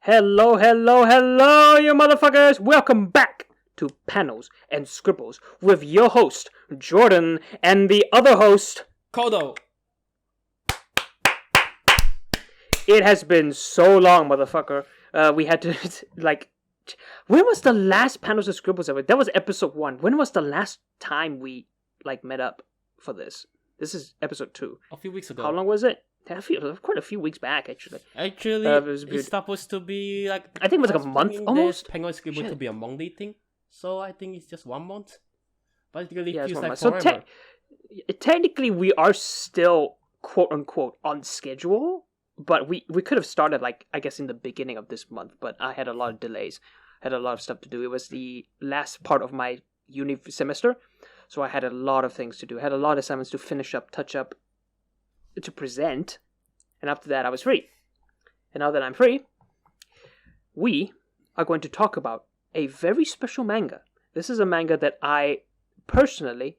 Hello, hello, hello, you motherfuckers! Welcome back to Panels and Scribbles with your host, Jordan, and the other host, Kodo. It has been so long, motherfucker. We had to, when was the last Panels and Scribbles ever? That was episode 1. When was the last time we, met up for this? This is episode 2. A few weeks ago. How long was it? Quite a few weeks back, actually. It's supposed to be I think it was like a month almost. Penguin Scribble to be a Monday thing, so I think it's just 1 month. But it really feels like so forever. Technically, we are still quote unquote on schedule, but we could have started I guess in the beginning of this month, but I had a lot of delays, had a lot of stuff to do. It was the last part of my uni semester, so I had a lot of things to do. I had a lot of assignments to finish up, touch up, to present, and after that I was free. And now that I'm free, we are going to talk about a very special manga. This is a manga that I personally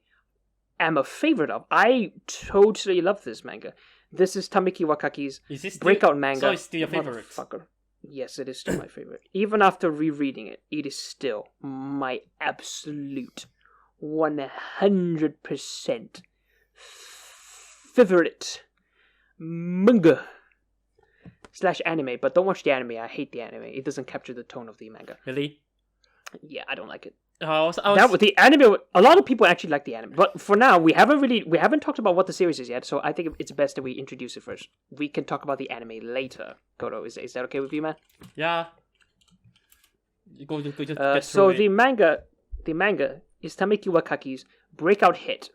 am a favorite of. I totally love this manga. This is Tameki Wakaki's breakout manga. So it's still your favorite? Yes, it is still my favorite. Even after rereading it, it is still my absolute 100% favorite manga / anime, but don't watch the anime. I hate the anime. It doesn't capture the tone of the manga. Really? Yeah, I don't like it. The anime. A lot of people actually like the anime, but for now, we haven't talked about what the series is yet. So I think it's best that we introduce it first. We can talk about the anime later. Kodo, is that okay with you, man? Yeah. The manga is Tameki Wakaki's breakout hit.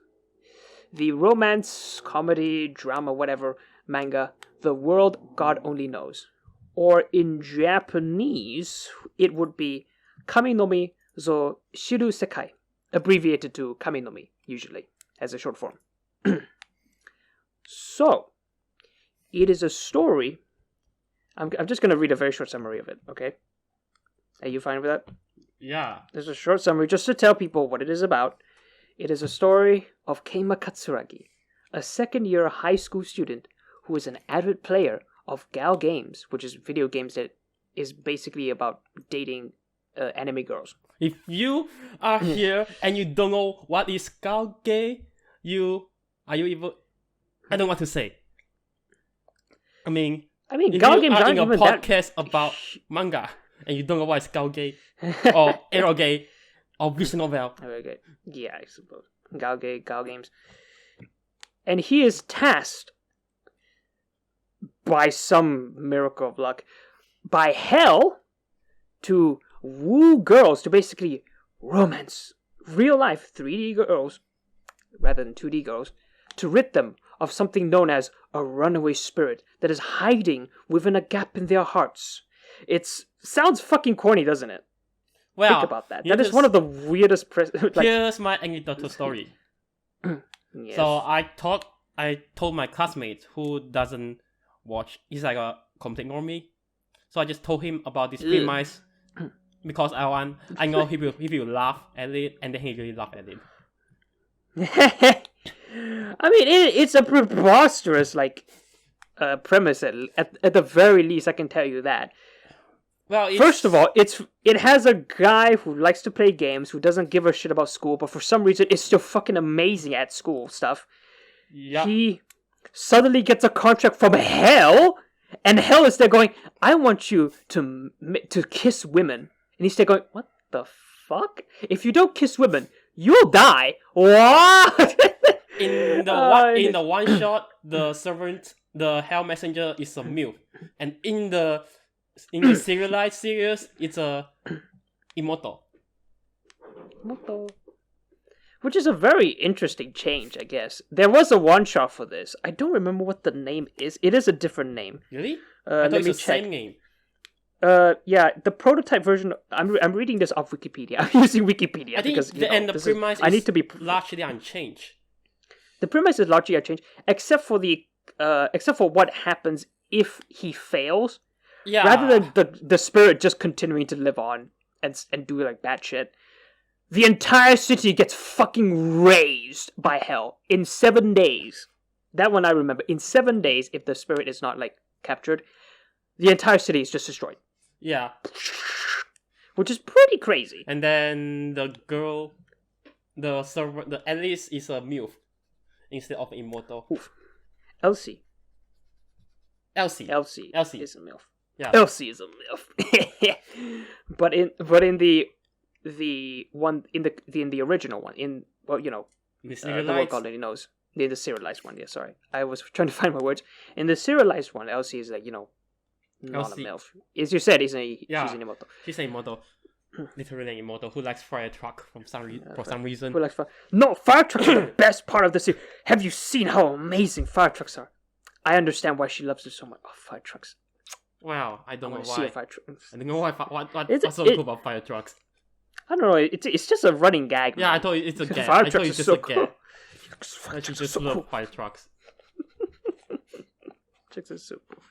The romance, comedy, drama, whatever manga, The World God Only Knows. Or in Japanese, it would be Kami no Mi zo Shiru Sekai, abbreviated to Kami no Mi, usually, as a short form. So, it is a story. I'm just going to read a very short summary of it, okay? Are you fine with that? Yeah. There's a short summary just to tell people what it is about. It is a story of Keima Katsuragi, a second-year high school student who is an avid player of Gal games, which is video games that is basically about dating anime girls. If you are here and you don't know what is Gal gay, are you even? I don't want to say. I mean, Gal games aren't in a even podcast about manga, and you don't know what is Gal gay or eroge or visual novel. Very good. Yeah, I suppose. Gal games. And he is tasked by some miracle of luck by hell to woo girls, to basically romance real life 3D girls rather than 2D girls, to rid them of something known as a runaway spirit that is hiding within a gap in their hearts. It sounds fucking corny, doesn't it? Well, think about that. That is one of the weirdest. Here's my anecdotal story. Yes. So I told my classmate who doesn't watch. He's like a complete normie. So I just told him about this premise because I know he will laugh at it, and then he really laughed at it. It's a preposterous premise at the very least. I can tell you that. Well, first of all, it has a guy who likes to play games, who doesn't give a shit about school, but for some reason is still fucking amazing at school stuff. Yeah. He suddenly gets a contract from hell, and hell is there going, I want you to kiss women. And he's there going, what the fuck? If you don't kiss women, you'll die. What? In the one shot, the servant, the hell messenger is a MILF, and in the serialized series, it's a immortal. Which is a very interesting change, I guess. There was a one-shot for this. I don't remember what the name is. It is a different name. Really? I thought it was the same name. Yeah, the prototype version. I'm reading this off Wikipedia. I'm using Wikipedia I think because the premise is largely unchanged. The premise is largely unchanged, except for what happens if he fails. Yeah. Rather than the spirit just continuing to live on and do bad shit, the entire city gets fucking razed by hell in 7 days. That one I remember. In 7 days, if the spirit is not captured, the entire city is just destroyed. Yeah. Which is pretty crazy. And then the girl, the server, the Alice is a MILF instead of immortal. Oof. Elsie Elsie. is a MILF. Yeah. Elsie is a MILF. but in the one in the original one The the world already knows. In the serialized one, yeah, sorry. I was trying to find my words. In the serialized one, Elsie is like, not Elsie. a MILF. As you said, she's an immortal. She's an immortal. Literally an immortal who likes fire truck for some reason. Who likes fire? No, fire trucks are the best part of the series. Have you seen how amazing fire trucks are? I understand why she loves it so much. Oh, fire trucks. Wow, I don't know See a why. fire truck. I don't know why. What's so cool about fire trucks? I don't know. It's just a running gag. Yeah, man. I thought it's a gag. Fire I thought trucks it's are just so a cool. gag. Fire I trucks just are so love cool. fire trucks. Trucks are so cool.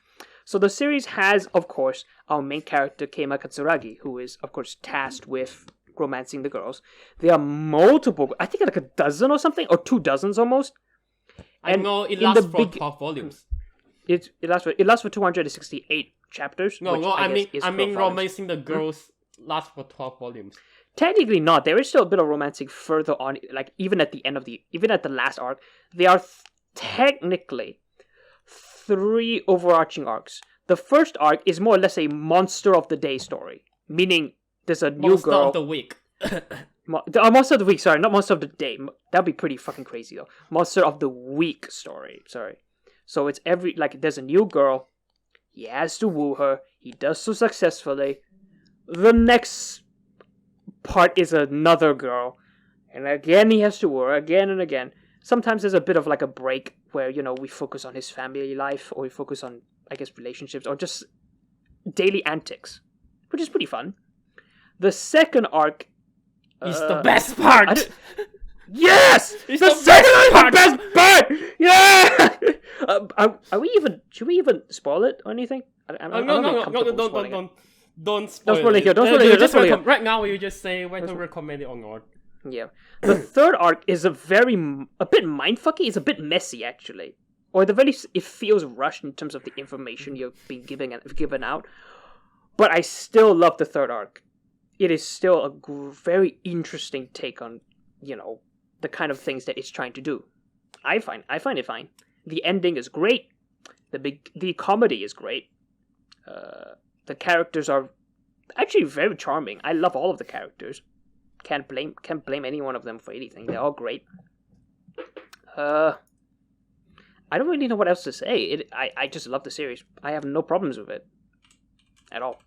So the series has, of course, our main character Keima Katsuragi, who is, of course, tasked with romancing the girls. There are multiple, I think like a dozen or something, or 2 dozens almost. I And know it in lasts the for big- 12 volumes. It lasts for 268 chapters. No, which I guess is 12 volumes. romancing the girls lasts for 12 volumes. Technically not. There is still a bit of romancing further on, like even at the last arc. There are technically 3 overarching arcs. The first arc is more or less a monster of the day story, meaning there's a new Monster girl. of the week. Monster of the week. Sorry, not monster of the day. That'd be pretty fucking crazy though. Monster of the week story. Sorry. So it's there's a new girl. He has to woo her. He does so successfully. The next part is another girl. And again he has to woo her again and again. Sometimes there's a bit of like a break where, we focus on his family life, or we focus on, I guess, relationships, or just daily antics, which is pretty fun. The second arc It's the best part! Yes! It's the the second best arc is the best part! Yeah! Should we even spoil it or anything? No, don't spoil spoil it it. here, don't spoil it here, Just don't spoil it right now, you just say when to recommend it or not. Yeah. The third arc is a bit mindfucky. It's a bit messy, actually. Or at the very least, it feels rushed in terms of the information you're being given out. But I still love the third arc. It is still a very interesting take on, the kind of things that it's trying to do. I find it fine. The ending is great. The comedy is great. The characters are actually very charming. I love all of the characters. Can't blame any one of them for anything. They're all great. I don't really know what else to say. I just love the series. I have no problems with it at all.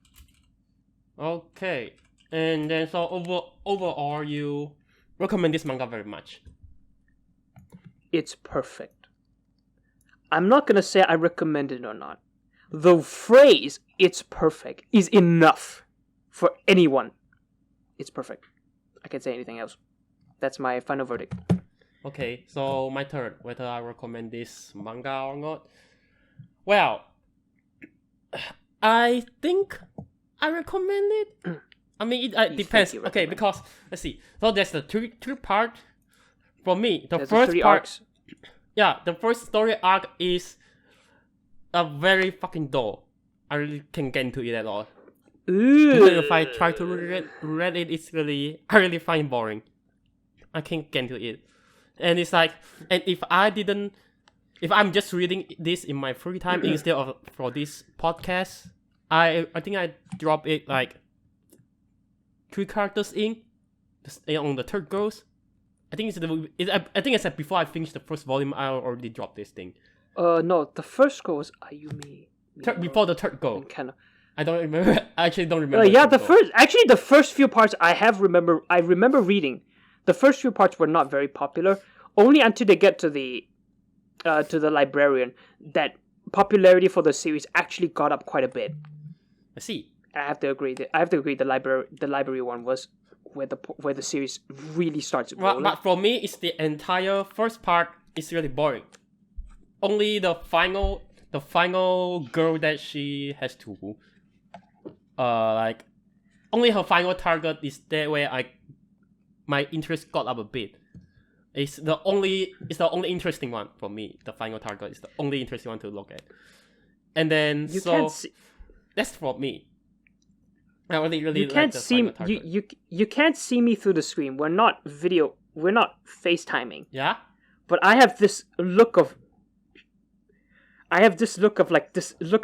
Okay, and then so overall, you recommend this manga very much. It's perfect. I'm not gonna say I recommend it or not. The phrase "it's perfect" is enough for anyone. It's perfect. I can't say anything else. That's my final verdict. Okay, so my turn, whether I recommend this manga or not. Well, I think I recommend it. I mean, it depends. Okay, because let's see. So there's the two part. For me, the first part. Arcs. Yeah, the first story arc is a very fucking dull. I really can't get into it at all. Even if I try to read it, I really find it boring. I can't get into it. And it's like, and if I'm just reading this in my free time instead of for this podcast, I think I drop it like 3 characters in on the third goes. I think it's like before I finish the first volume, I already dropped this thing. No, the first goal was Ayumi. Before the third goal. Kind of. I don't remember. I actually don't remember. Yeah, the first few parts I remember reading. The first few parts were not very popular. Only until they get to the librarian that popularity for the series actually got up quite a bit. I see. I have to agree. The library one was where the series really starts rolling. But for me, it's the entire first part is really boring. Only the final girl that she has to, only her final target is there where my interest got up a bit. It's the only interesting one for me. The final target is the only interesting one to look at. And then that's for me. I really you like can't the see final target. you can't see me through the screen. We're not FaceTiming. Yeah? But I have this look of this look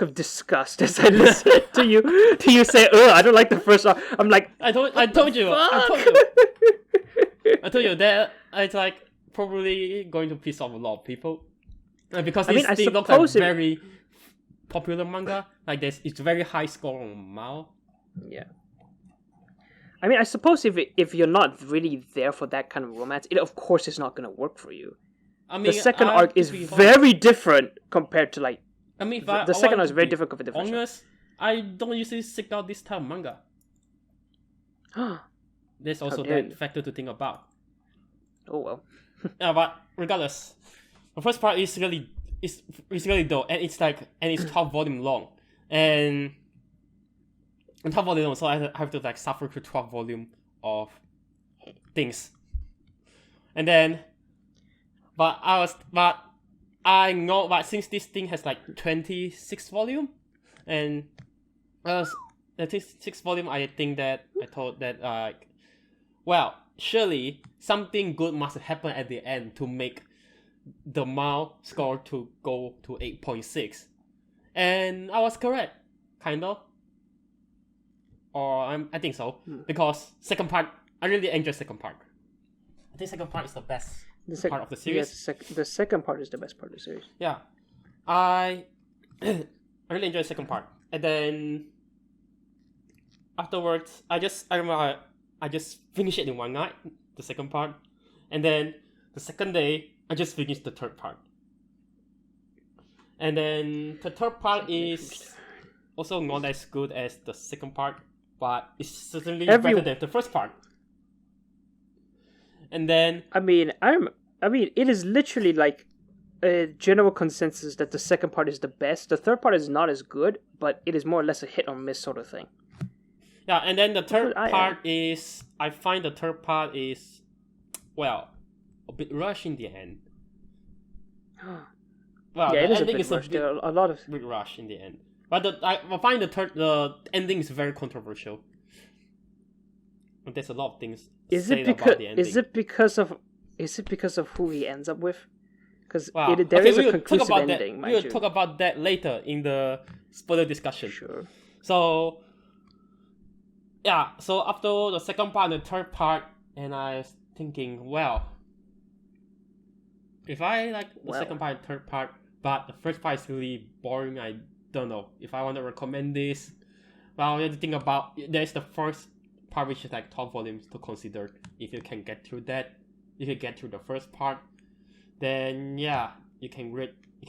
of disgust as I listen to you say, "Oh, I don't like the first song." I'm like, I told you that it's like probably going to piss off a lot of people. Because this thing looks like very popular manga. Like it's very high score on Mao. Yeah. I mean, I suppose if you're not really there for that kind of romance, it of course is not going to work for you. I mean, the second arc is very different compared to like. I mean, the second arc is very different compared to the first. Honest, I don't usually seek out this type of manga. There's also that factor to think about. Oh well. Yeah, but regardless, the first part is really dope, and it's 12 volume long, and 12 volume long, so I have to like suffer through 12 volume of things, and then, but since this thing has like 26 volume, and the 6 volume, I think that I thought that well, surely something good must happen at the end to make the Mao score to go to 8.6, and I was correct, kind of, or I think so, because second part, I really enjoy second part. I think second part is the best part of the series. Yes, the second part is the best part of the series. Yeah, I really enjoy the second part, and then afterwards, I remember I just finished it in one night, the second part, and then the second day I just finished the third part, and then the third part is also not as good as the second part, but it's certainly better than the first part. And then I mean, it is literally like a general consensus that the second part is the best. The third part is not as good, but it is more or less a hit or miss sort of thing. Yeah, and then the third part is, I find the third part is, well, a bit rushed in the end. Well, yeah, the it is ending a bit rushed. There are a lot of bit rush in the end. But I find the ending is very controversial. And there's a lot of things said about the ending. Is it because of who he ends up with? Because there is a conclusive ending. We will talk about that later in the spoiler discussion. Sure. So yeah, so after the second part and the third part, and I was thinking, well, if I like the second part and third part, but the first part is really boring, I don't know if I want to recommend this. Well, you have to think about, there's the first part, which is like 12 volumes to consider. If you can get through that, if you get through the first part, then yeah, you can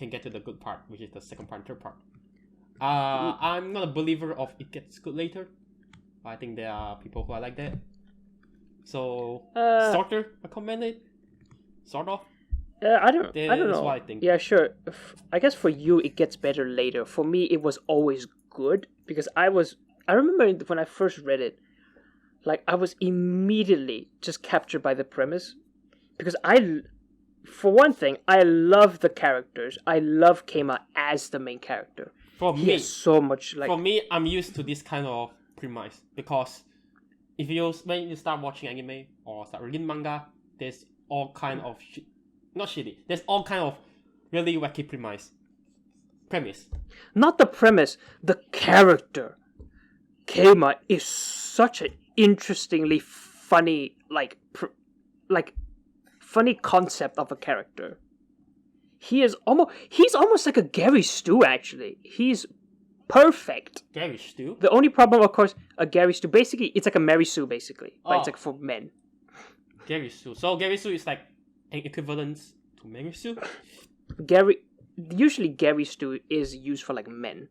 get to the good part, which is the second part and third part. I'm not a believer of it gets good later. I think there are people who are like that. So, Starter recommended? Sort of? I don't know. That's what I think. Yeah, sure. I guess for you, it gets better later. For me, it was always good. Because I remember when I first read it, like, I was immediately just captured by the premise. Because for one thing, I love the characters. I love Keima as the main character. He is so much like... For me, I'm used to this kind of premise, because when you start watching anime or start reading manga, there's all kind of there's all kind of really wacky premise. Not the premise, the character. Keima is such an interestingly funny, funny concept of a character. He's almost like a Gary Stu, actually. He's perfect. Gary Stu? The only problem, of course, a Gary Stu, basically, it's like a Mary Sue, basically. But it's like for men. Gary Stu. So Gary Stu is like an equivalent to Mary Sue? Usually Gary Stu is used for like men.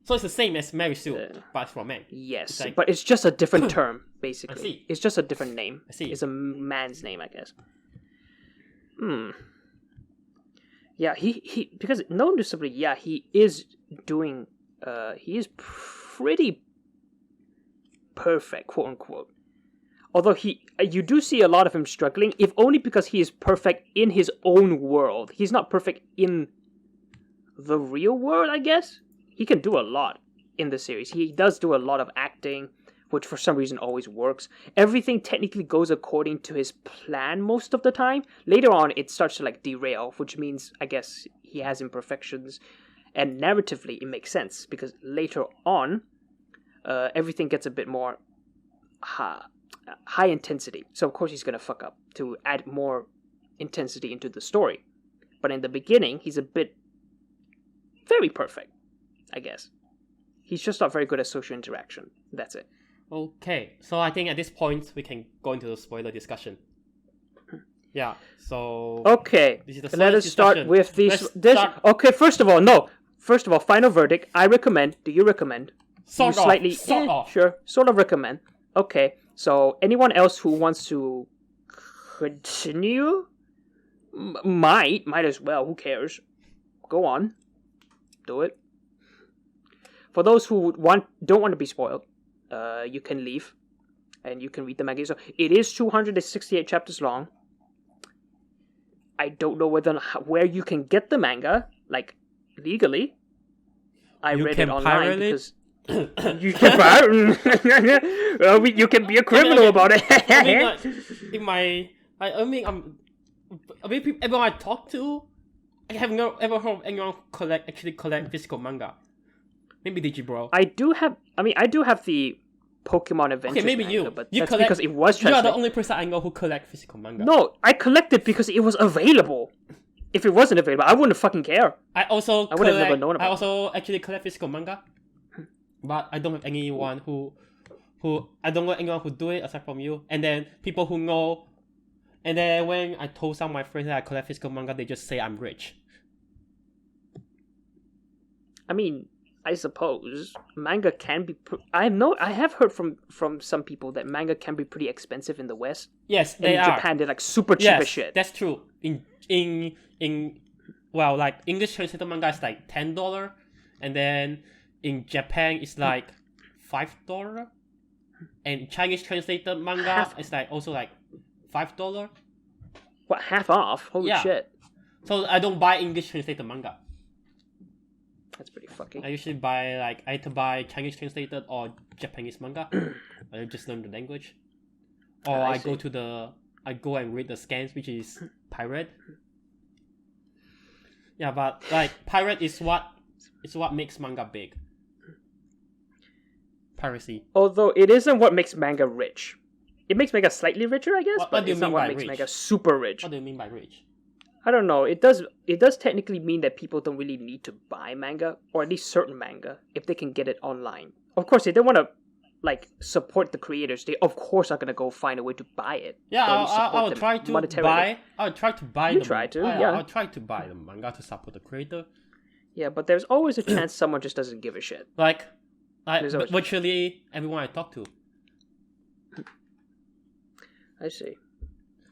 So it's the same as Mary Sue, but it's for men. Yes, but it's just a different term, basically. I see. It's just a different name. I see. It's a man's name, I guess. Yeah, he because noticeably, yeah, he is doing. He is pretty perfect, quote unquote. Although you do see a lot of him struggling, if only because he is perfect in his own world. He's not perfect in the real world, I guess. He can do a lot in the series. He does do a lot of acting, which for some reason always works. Everything technically goes according to his plan most of the time. Later on, it starts to like derail, which means I guess he has imperfections. And narratively, it makes sense because later on, everything gets a bit more high intensity. So of course he's gonna fuck up to add more intensity into the story. But in the beginning, he's a bit very perfect, I guess. He's just not very good at social interaction. That's it. Okay, so I think at this point we can go into the spoiler discussion. Yeah, so okay, let us start with this. Okay, first of all, final verdict. I recommend. Do you recommend? Sort of. Sure, sort of recommend. Okay, so anyone else who wants to continue might as well. Who cares? Go on, do it. For those who don't want to be spoiled, you can leave, and you can read the manga. So it is 268 chapters long. I don't know where you can get the manga, like legally. I read it online because you can pirate. You can be a criminal about it. Everyone I talk to, I have never ever heard anyone actually collect physical manga. Maybe Digibro. I do have the Pokemon Adventures. Okay, maybe manga, you. But You that's collect, because it was translated. You are the only person I know who collect physical manga. No, I collected because it was available. If it wasn't available, I wouldn't fucking care. I would have never known about it. I also actually collect physical manga, but I don't have anyone who I don't know anyone who do it aside from you. And then people who know. And then when I told some of my friends that I collect physical manga, they just say I'm rich. I mean, I suppose manga can be. I have heard from some people that manga can be pretty expensive in the West. Yes, they are. In Japan, they're like super cheap as shit. That's true. In well, like English translated manga is like $10, and then in Japan it's like $5, and Chinese translated manga is like also like $5. What, half off? Holy shit! So I don't buy English translated manga. That's pretty fucking. I usually buy I either buy Chinese translated or Japanese manga. I just learn the language, or I go and read the scans, which is pirate. Yeah, but like pirate is what makes manga big. Piracy. Although it isn't what makes manga rich. It makes manga slightly richer, I guess, but it's not what makes manga super rich. What do you mean by rich? I don't know. It does technically mean that people don't really need to buy manga, or at least certain manga, if they can get it online. Of course, if they want to like support the creators, they of course are gonna go find a way to buy it. Yeah, I'll try to buy. I'll try to buy. You try to, yeah. I'll try to buy the manga to support the creator. Yeah, but there's always a chance someone just doesn't give a shit. Like virtually everyone I talk to. I see.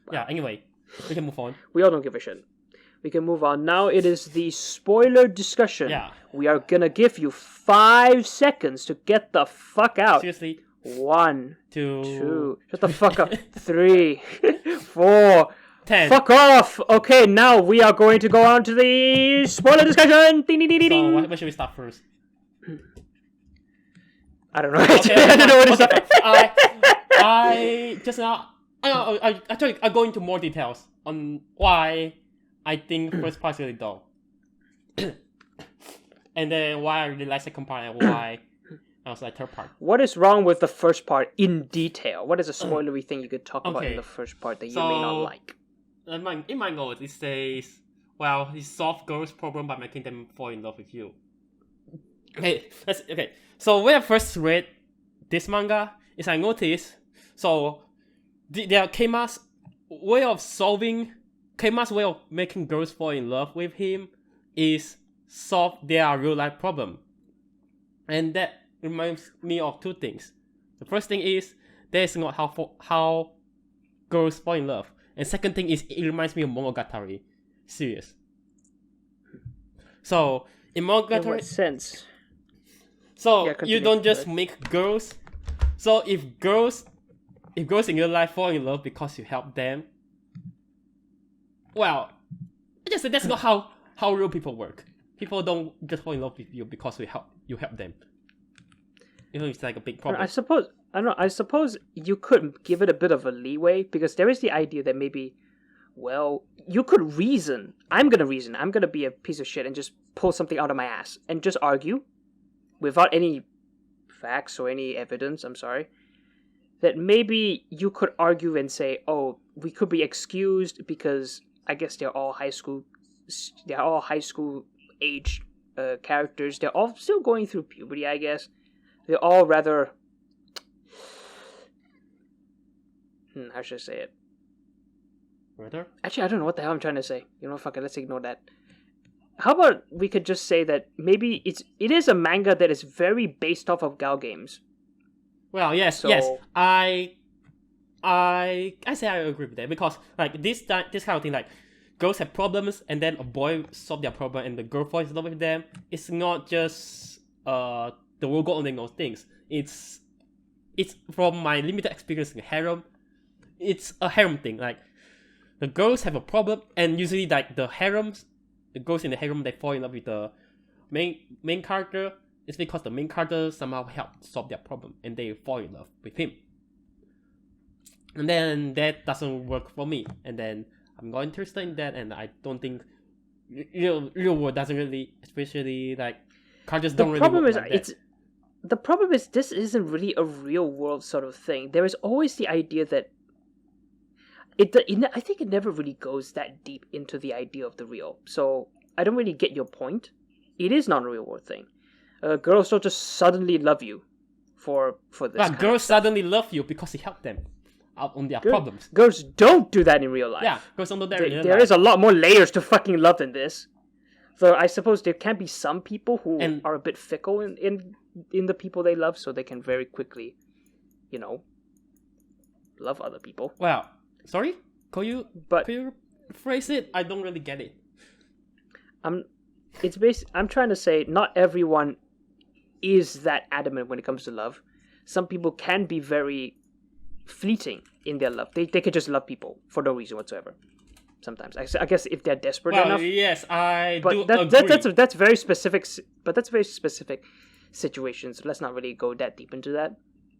Wow. Yeah. Anyway, we can move on. We all don't give a shit. We can move on. Now it is the spoiler discussion. Yeah. We are gonna give you 5 seconds to get the fuck out. Seriously. 1, 2. 2. Shut the fuck up. 3, 4. 10. Fuck off. Okay, now we are going to go on to the spoiler discussion. Ding, ding, ding, ding. So where should we start first? I don't know. Okay, I don't know what to start. I just now. I go into more details on why I think first part is really dull, and then why I really like second part and why I was like third part. What is wrong with the first part in detail? What is a spoilery thing you could talk about in the first part that you may not like? In my notes, it says, "Well, he solved girls' problem by making them fall in love with you." Okay. So when I first read this manga, is I noticed their Keima's way of making girls fall in love with him is solve their real life problem. And that reminds me of two things. The first thing is that is not how girls fall in love. And second thing is it reminds me of Monogatari. Serious. So in Monogatari, in what sense? So you don't just make girls. So if girls in your life fall in love because you help them, well, I just said that's not how real people work. People don't just fall in love with you because you help them. You know, it's like a big problem. I suppose I don't know. I suppose you could give it a bit of a leeway because there is the idea that maybe, well, you could reason. I'm gonna reason. I'm gonna be a piece of shit and just pull something out of my ass and just argue without any facts or any evidence. I'm sorry. That maybe you could argue and say, oh, we could be excused because I guess they're all high school age characters. They're all still going through puberty, I guess. They're all rather how should I say it? Rather? Actually, I don't know what the hell I'm trying to say. You know, fuck it, let's ignore that. How about we could just say that maybe it is a manga that is very based off of Gal games. Well, yes, So- yes. I say I agree with that because like this kind of thing, like girls have problems and then a boy solve their problem and the girl falls in love with them. It's not just the world god only knows things. It's from my limited experience in harem. It's a harem thing. Like the girls have a problem and usually like the girls in the harem they fall in love with the main character. It's because the main character somehow helped solve their problem and they fall in love with him. And then that doesn't work for me. And then I'm not interested in that and I don't think real world doesn't really, especially like characters don't really work like that. The problem is this isn't really a real world sort of thing. There is always the idea that I think it never really goes that deep into the idea of the real. So I don't really get your point. It is not a real world thing. Girls don't just suddenly love you for this. But girls suddenly love you because you help them out on their problems. Girls don't do that in real life. Yeah, girls don't do that in real There life. is a lot more layers to fucking love than this. So I suppose there can be some people who are a bit fickle in the people they love, so they can very quickly, love other people. Well, sorry? Could you phrase it? I don't really get it. I'm trying to say not everyone is that adamant when it comes to love. Some people can be very fleeting in their love. They could just love people for no reason whatsoever. Sometimes I guess if they're desperate enough. Yes, But do agree. that's very specific. But that's very specific situations. Let's not really go that deep into that,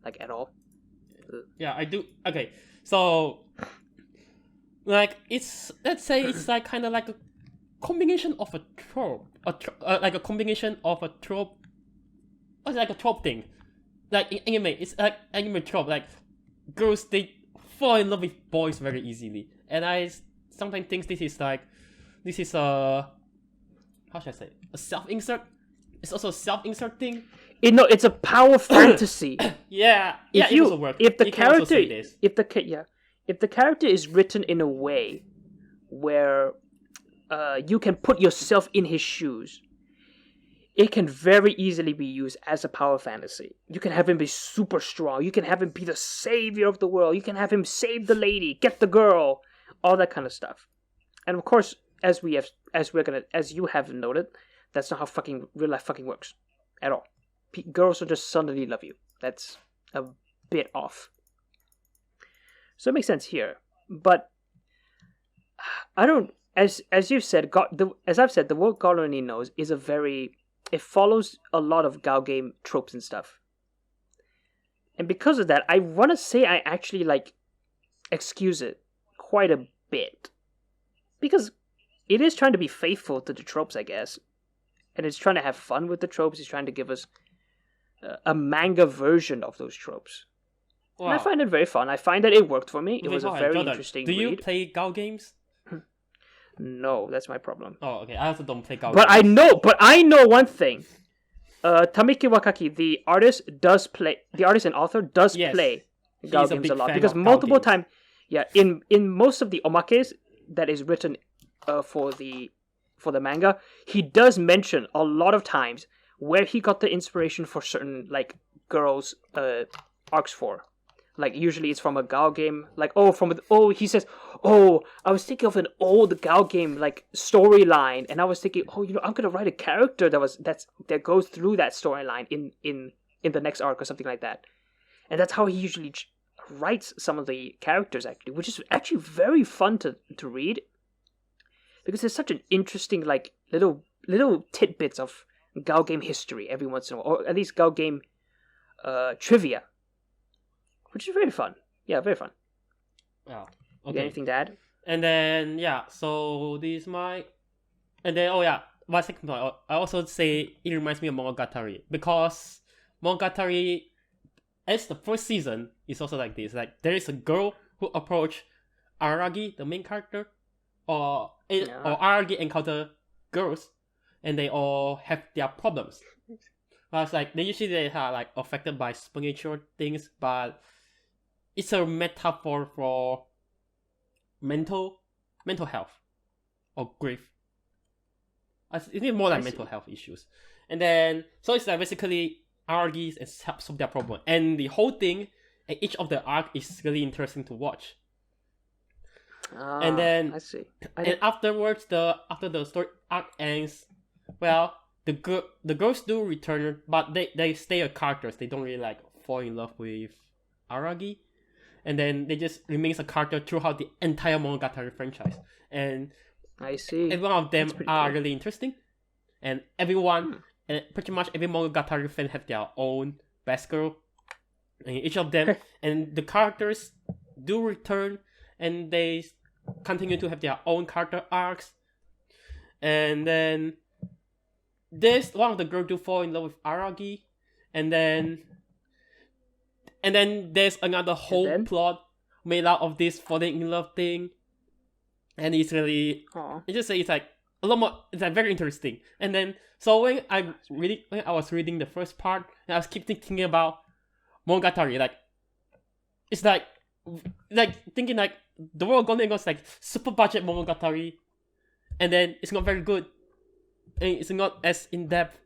like at all. Yeah, I do. Okay, so like let's say it's like kind of like a combination of a trope, like a combination of a trope. What's like a trope thing? Like in anime, it's like anime trope. Like girls they fall in love with boys very easily, and I sometimes think this is a how should I say a self-insert. It's also a self-insert thing. It's a power fantasy. Yeah, If it also works. if the You can also character say this. if the character is written in a way where you can put yourself in his shoes, it can very easily be used as a power fantasy. You can have him be super strong. You can have him be the savior of the world. You can have him save the lady, get the girl, all that kind of stuff. And of course, as you have noted, that's not how fucking real life fucking works at all. Girls will just suddenly love you. That's a bit off. So it makes sense here, but I don't. As you've said, as I've said, the world God only knows is it follows a lot of Gal game tropes and stuff, and because of that, I want to say I actually excuse it quite a bit, because it is trying to be faithful to the tropes, I guess, and it's trying to have fun with the tropes. It's trying to give us a manga version of those tropes. Wow. And I find it very fun. I find that it worked for me. It Okay, was a fine, very Jordan, interesting Do you read. play Gal games? No, that's my problem. Oh, okay. I also don't play Gal But games. I know one thing. Tamiki Wakaki, the artist and author does Yes, play he's Gal a games big a lot fan because of Gal multiple games. times, yeah, in most of the omakes that is written for the manga, he does mention a lot of times where he got the inspiration for certain girls arcs for. Like usually it's from a Gal game. He says, I was thinking of an old Gal game storyline, and I was thinking, I'm gonna write a character that goes through that storyline in the next arc or something like that. And that's how he usually writes some of the characters actually, which is actually very fun to read, because there's such an interesting little tidbits of Gal game history every once in a while, or at least Gal game trivia which is very fun. Yeah, very fun. Yeah. You got Okay. anything to add? And then so this my, and then my second point. I also say it reminds me of Monogatari because Monogatari, as the first season, is also like this. Like there is a girl who approach Aragi, the main character, or Aragi encounter girls, and they all have their problems. But it's like they usually are like affected by supernatural things, but it's a metaphor for mental health or grief. It's more like mental health issues. And then so it's like basically Argies and help solve their problem. And the whole thing and each of the arc is really interesting to watch. And then I see. And afterwards, after the story arc ends, well, the girls do return, but they stay as characters. They don't really like fall in love with Aragi, and then they just remains a character throughout the entire Monogatari franchise. And I see. every one of them are cool. really interesting, and everyone and pretty much every Monogatari fan have their own best girl, and each of them and the characters do return, and they continue to have their own character arcs. And then this one of the girls do fall in love with Aragi, and then there's another whole plot made out of this falling in love thing, and it's really it's like a lot more. It's like very interesting. And then so when I was reading the first part, and I was keep thinking about Monogatari, like it's like thinking like the world Golden Eagles like super budget Monogatari, and then it's not very good, and it's not as in depth.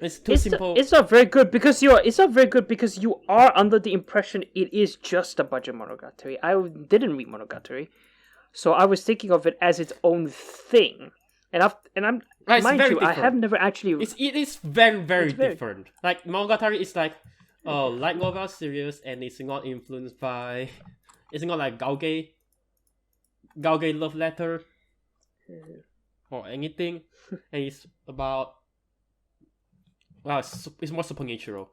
It's too simple. It's not very good because you are under the impression it is just a budget Monogatari. I didn't read Monogatari, so I was thinking of it as its own thing. And I'm mind you, different. I have never actually. It is very different. Like Monogatari is like light novel series, and it's not influenced by. It's not like Gauge love letter or anything, and it's about. Well, it's more supernatural,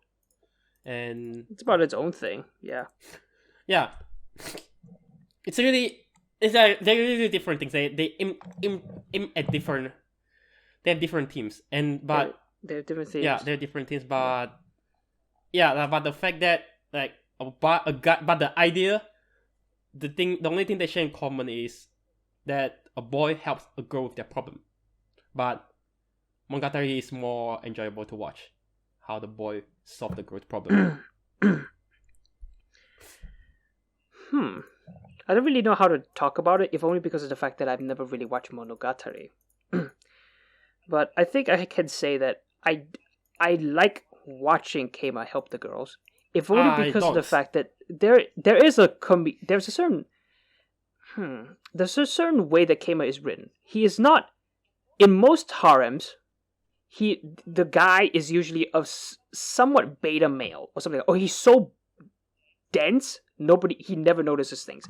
and it's about its own thing. Yeah. It's like they're really different things. They aim at different. They have different teams, but they have different themes. Yeah, they're different teams, but but the fact that like but the idea, the only thing they share in common is that a boy helps a girl with their problem, but Monogatari is more enjoyable to watch how the boy solve the girl's problem. I don't really know how to talk about it, if only because of the fact that I've never really watched Monogatari. But I think I can say that I like watching Keima help the girls, if only because of the fact that there's a certain way that Keima is written. He is not in most harems. The guy is usually a somewhat beta male or something. Or he's so dense, he never notices things.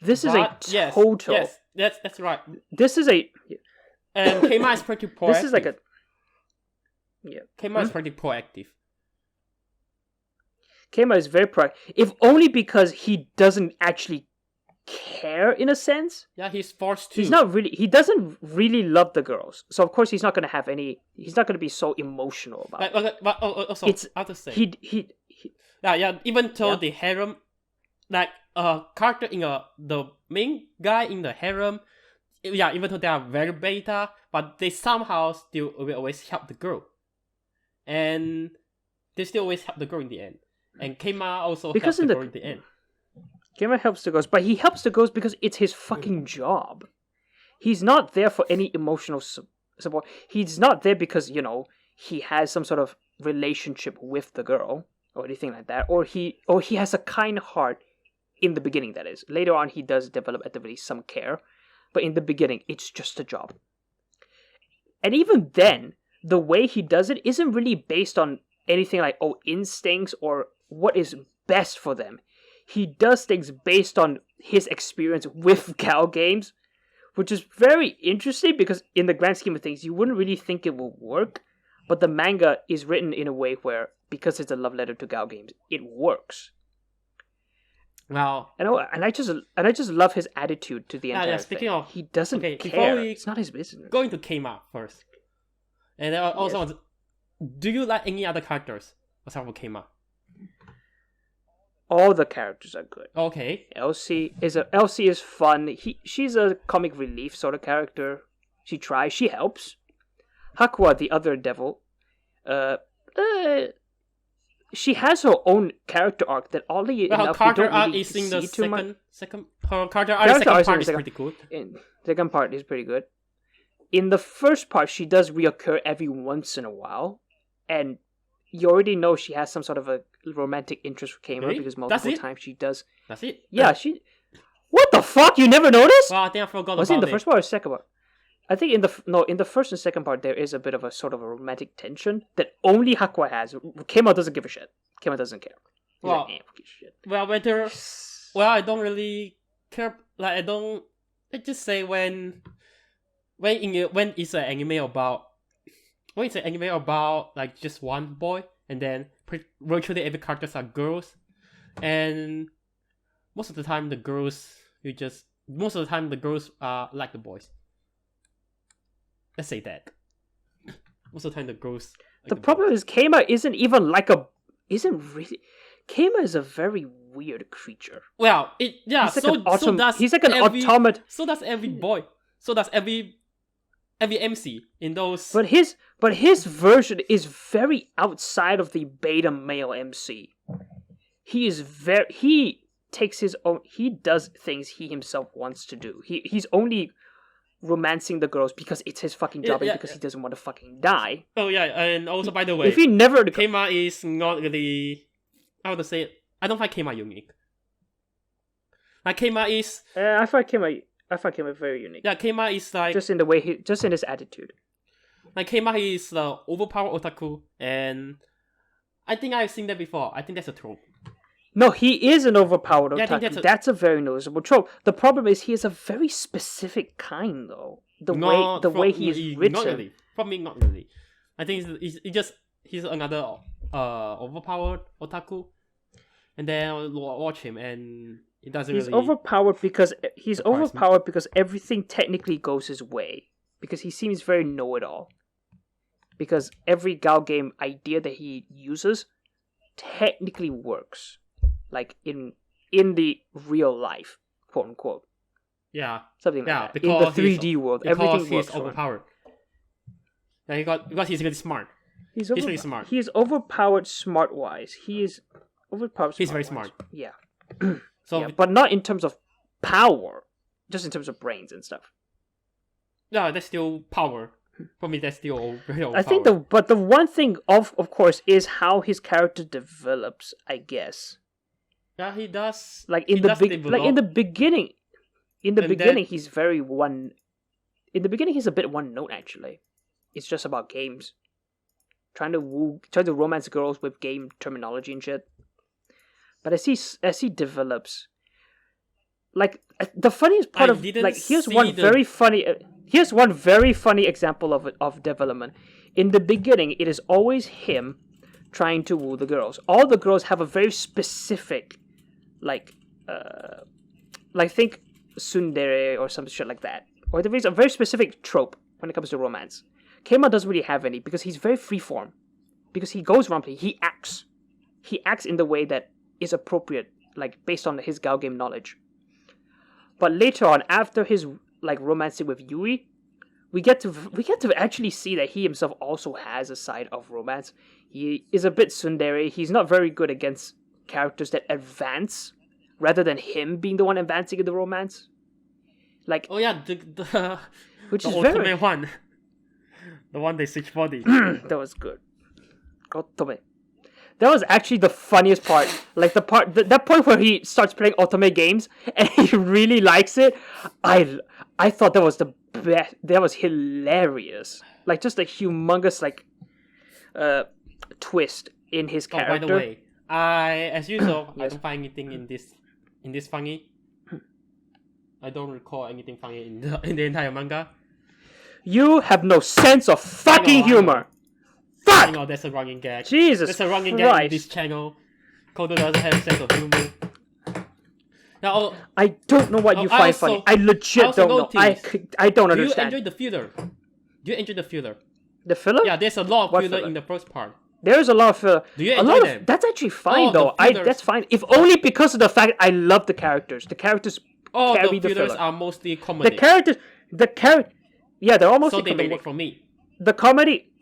This is a total. Yes, that's right. This is a. And Keima is pretty proactive. This is like a. Yeah. Keima is pretty proactive. Keima is very proactive, if only because he doesn't actually care in a sense. Yeah, he's forced to. He doesn't really love the girls, so of course he's not going to have any. He's not going to be so emotional about it. But also, I have to say, even though the harem, like character in the main guy in the harem, even though they are very beta, but they somehow still will always help the girl, and they still always help the girl in the end. And Keima also helps the girl in the end. Keima helps the girls, but he helps the girls because it's his fucking job. He's not there for any emotional support. He's not there because, he has some sort of relationship with the girl or anything like that. Or he has a kind heart in the beginning, that is. Later on, he does develop at the very least some care. But in the beginning, it's just a job. And even then, the way he does it isn't really based on anything like, instincts or what is best for them. He does things based on his experience with Gal games, which is very interesting because in the grand scheme of things, you wouldn't really think it will work. But the manga is written in a way where, because it's a love letter to Gal games, it works. Well, and I just love his attitude to the entire speaking thing. of, He doesn't okay, care. before we It's not his business. go into Kema first, and then also, do you like any other characters aside from Kema? All the characters are good. Okay. Elsie is fun. She's a comic relief sort of character. She tries. She helps. Hakua, the other devil, she has her own character arc that oddly enough Her character we don't arc really is in see the too much. second. Her character arc second part is pretty good. Second part is pretty good. In the first part, she does reoccur every once in a while, and you already know she has some sort of a romantic interest for Kama because multiple times she does. That's it. Yeah, she. What the fuck? You never noticed? Well, I think I forgot Was about it. it in the first part or second part? I think in the first and second part there is a bit of a sort of a romantic tension that only Hakua has. Kama doesn't give a shit. Kama doesn't care. He's Well, like, shit. I don't really care. Like I don't. Let's just say when it's an anime about like just one boy and then virtually every characters are girls, and most of the time the girls are like the boys. Let's say that. Most of the time the girls. Like the problem is Kama isn't even really. Kama is a very weird creature. Well, he's like an automaton. So does every boy. So does every MC in those. But his version is very outside of the beta male MC. He takes his own. He does things he himself wants to do. He's only romancing the girls because it's his fucking job and because he doesn't want to fucking die. Oh yeah, and also by the way, if he never Kama is not really. How to say it? I don't find Kama unique. Like Kama is. I find Kama very unique. Yeah, Kama is like just in the way just in his attitude. Like Kama is overpowered otaku, and I think I've seen that before. I think that's a trope. No, he is an overpowered otaku. Yeah, that's a very noticeable trope. The problem is he is a very specific kind, though. The way he is written. Not really. From me, not really. I think he's another overpowered otaku, and then I'll watch him, and it doesn't he's really. He's overpowered because everything technically goes his way. Because he seems very know-it-all. Because every Gal game idea that he uses technically works. Like in the real life, quote unquote. Yeah. Something like that. In the 3D world, everything works. He's overpowered. Because he's really smart. He's really smart. He is overpowered smart-wise. He is overpowered smart-wise. He's very smart. Yeah. So, but not in terms of power. Just in terms of brains and stuff. Yeah, that's still power. For me, that's still very overpowered. I think the one thing of course is how his character develops, I guess. Yeah, he does. In the beginning, he's very one. In the beginning, he's a bit one note actually. It's just about games, trying to romance girls with game terminology and shit. But as he develops, like the funniest part here's one very funny example of development. In the beginning, it is always him trying to woo the girls. All the girls have a very specific. Think tsundere or some shit like that. Or there is a very specific trope when it comes to romance. Keima doesn't really have any because he's very freeform. Because he goes around, he acts. He acts in the way that is appropriate, based on his Gal game knowledge. But later on, after his romancing with Yui, we get to actually see that he himself also has a side of romance. He is a bit tsundere. He's not very good against characters that advance rather than him being the one advancing in the romance. Which is very one. The one they switch body. That was good. Otome. That was actually the funniest part. That point where he starts playing Otome games and he really likes it. I thought that was the best. That was hilarious. Just a humongous twist in his character. By the way, as usual, yes. I don't find anything in this funny. I don't recall anything funny in the entire manga. You have no sense of fucking humor. Fuck! I know that's a running gag. Jesus That's a running Christ. gag in this channel. Kodo doesn't have a sense of humor. Now, I don't know what you find funny. I legit don't know. I don't understand. Do you enjoy the filler? Do you enjoy the filler? The filler? Yeah, there's a lot of What filler filler? in the first part. There's a lot of filler. Do you enjoy them? That's actually fine though. fillers. That's fine. If only because of the fact I love the characters. The characters carry the fillers filler. are mostly comedy. Yeah, they're almost so they comedic. don't work for me. The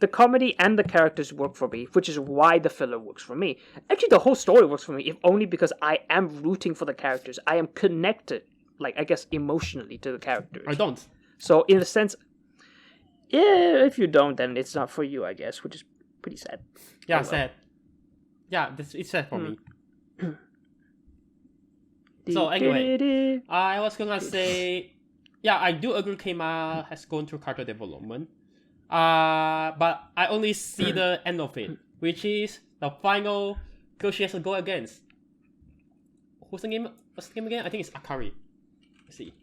comedy and the characters work for me, which is why the filler works for me. Actually, the whole story works for me, if only because I am rooting for the characters. I am connected, like, I guess, emotionally to the characters. I don't. So, in a sense, yeah, if you don't, then it's not for you, I guess, which is pretty sad. Yeah, sad. Yeah, it's sad for me. So, anyway, I was gonna say, yeah, I do agree Keima has gone through character development. But I only see the end of it, which is the final girl she has to go against. What's the name again? I think it's Akari. Let's see.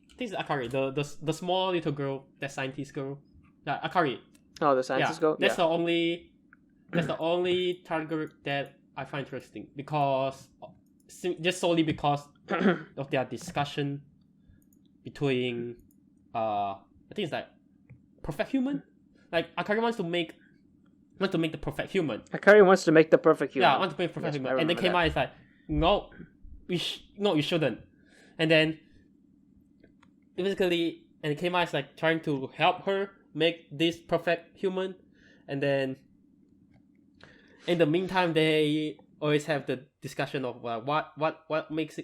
I think it's Akari, the small little girl, that scientist girl. Yeah, Akari. Oh, the scientist girl? That's the only target that I find interesting, because just solely because of their discussion between I think it's like perfect human. Like, Akari wants to make the perfect human. Akari wants to make the perfect human. Yeah, I want to make perfect human. And then Keima is like, no, you shouldn't. And then basically, and Keima is like trying to help her make this perfect human. And then in the meantime, they always have the discussion of what makes a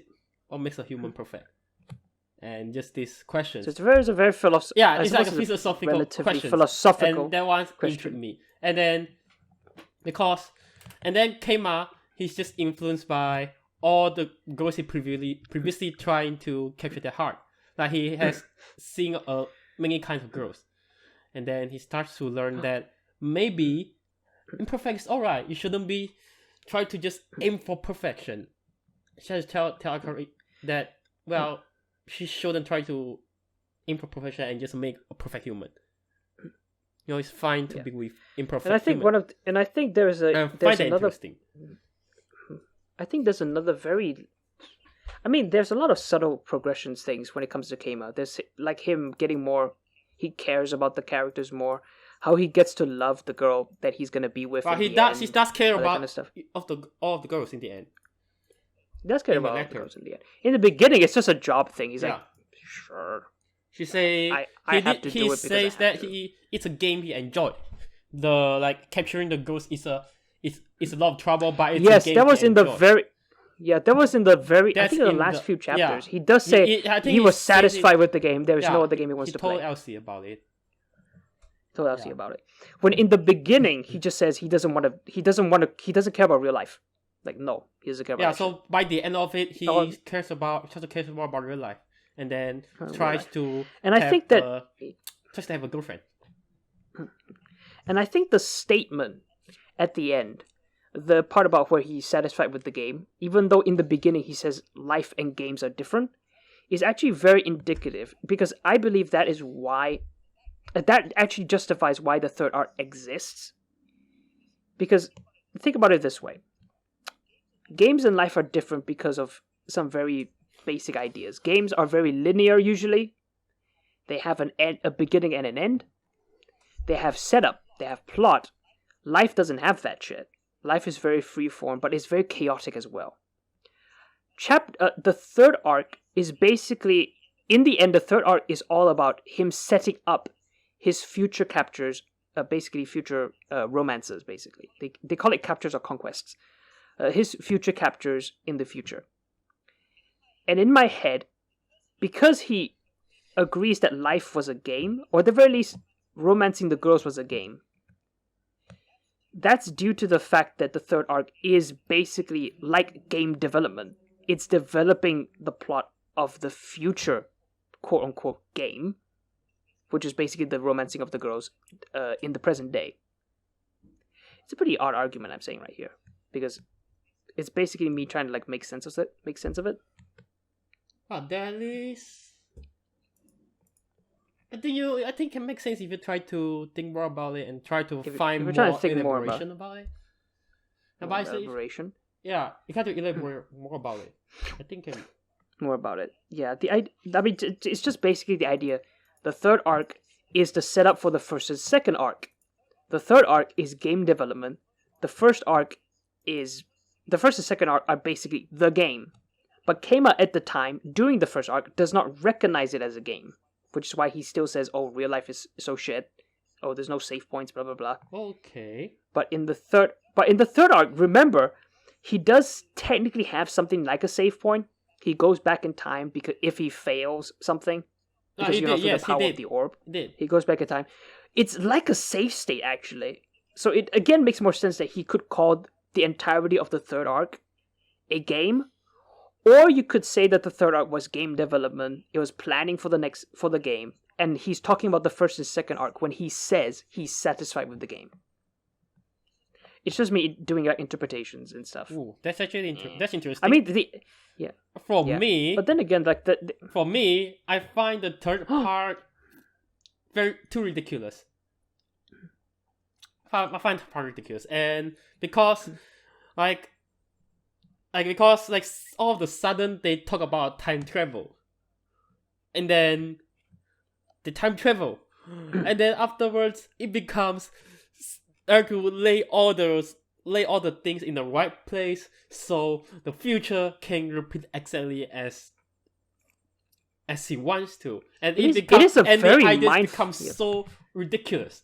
human perfect. And just these questions. So it's a very philosophical. Yeah, it's like a philosophical question. Philosophical. And that one intrigued me. And then Keima, he's just influenced by all the girls he previously trying to capture their heart. Like, he has seen many kinds of girls, and then he starts to learn that maybe imperfect is alright. You shouldn't be trying to just aim for perfection. Just tell Akari that, well, she shouldn't try to aim for perfection and just make a perfect human. You know, it's fine to be with imperfect. And I think there's another. Interesting. I think there's another there's a lot of subtle progressions things when it comes to Keima. There's like him getting more. He cares about the characters more. How he gets to love the girl that he's gonna be with. But he does care about kind of stuff. all of the girls in the end. He does care about all the girls in the end. In the beginning, it's just a job thing. He's like, sure. She say he says that it's a game he enjoyed. The capturing the ghost is a lot of trouble, but it's a game that was he in enjoyed. that was in the very. I think in the last few chapters, he does say he was satisfied with the game. There is no other game he wants to play. He told Elsie about it. When in the beginning, he just says he doesn't care about real life. Like, no, he doesn't care about. Yeah, so by the end of it, he cares more about real life, and then tries to. And I think that tries to have a girlfriend. And I think the statement at the end, the part about where he's satisfied with the game, even though in the beginning he says life and games are different, is actually very indicative, because I believe that is why. That actually justifies why the third arc exists. Because think about it this way. Games and life are different because of some very basic ideas. Games are very linear usually. They have a beginning and an end. They have setup. They have plot. Life doesn't have that shit. Life is very freeform, but it's very chaotic as well. The third arc is basically, in the end, the third arc is all about him setting up his future captures, basically future romances, basically. They call it captures or conquests. His future captures in the future. And in my head, because he agrees that life was a game, or at the very least, romancing the girls was a game, that's due to the fact that the third arc is basically like game development. It's developing the plot of the future quote-unquote game, which is basically the romancing of the girls in the present day. It's a pretty odd argument I'm saying right here, because it's basically me trying to make sense of it. That is. I think it can make sense if you try to think more about it and try to find more elaboration about it. Elaboration? Yeah, you have to elaborate more about it. I think more about it. Yeah, I mean, it's just basically the idea. The third arc is the setup for the first and second arc. The third arc is game development. The first and second arc are basically the game. But Keima at the time, during the first arc, does not recognize it as a game, which is why he still says, "Oh, real life is so shit. Oh, there's no save points, blah blah blah." Okay. But in the third arc, remember, he does technically have something like a save point. He goes back in time because if he fails something, because he did. through Yes, the power he of did. the orb, Did. he goes back in time. It's like a save state actually. So it again makes more sense that he could call the entirety of the third arc a game. Or you could say that the third arc was game development. It was planning for the game, and he's talking about the first and second arc when he says he's satisfied with the game. It's just me doing like interpretations and stuff. Ooh, that's actually that's interesting. I mean, for me, but then again, like for me, I find the third part too ridiculous. I find the part ridiculous, and because because all of a sudden they talk about time travel, and then the time travel, and then afterwards it becomes to lay all the things in the right place so the future can repeat exactly as he wants to, and it is a very the ideas become so ridiculous.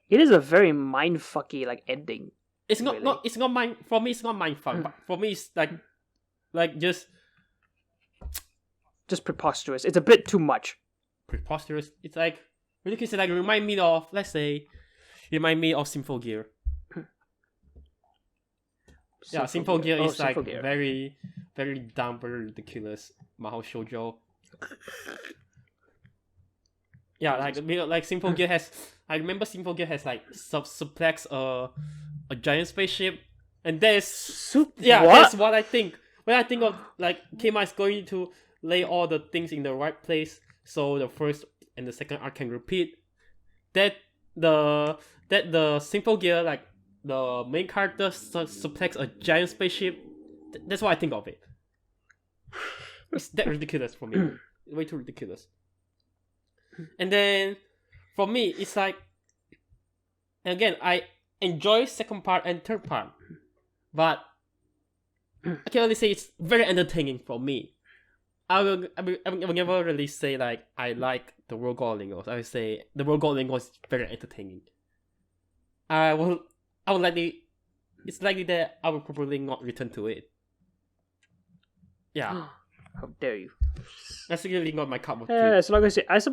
It is a very mindfucky ending. It's not really. It's not mind for me. It's not mindfuck. But for me, it's just preposterous. It's a bit too much. Preposterous. It's ridiculous. It remind me of Simple Gear. Simple Gear is Simple Gear. very, very dumb, very ridiculous Mahou Shoujo. Simple Gear has. I remember Simple Gear has suplex a giant spaceship, and that's what I think. When I think of Keima is going to lay all the things in the right place, so the first and the second arc can repeat. That the Simple Gear the main character suplex a giant spaceship. That's what I think of it. It's that ridiculous for me. Way too ridiculous. And then for me, it's again, I enjoy second part and third part, but I can only say it's very entertaining for me. I will never really say I like the World God Lingos. I would say the World God Lingos is very entertaining. It's likely that I will probably not return to it. Yeah. How dare you? That's really not my cup of tea. As long as as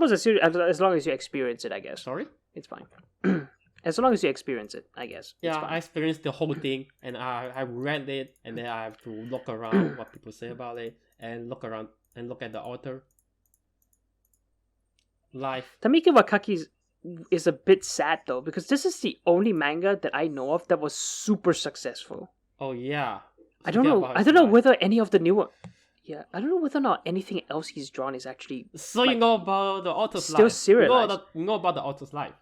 long as you experience it, I guess. Sorry? It's fine. As long as you experience it, I guess. Yeah, I experienced the whole thing, and I read it, and then I have to look around what people say about it, and look around and look at the author. Life. Tamiki Wakaki is a bit sad though, because this is the only manga that I know of that was super successful. Oh yeah. I don't know whether any of the newer. Yeah, I don't know whether or not anything else he's drawn is actually. So you know about the author's still life. serialized. You know about the author's life.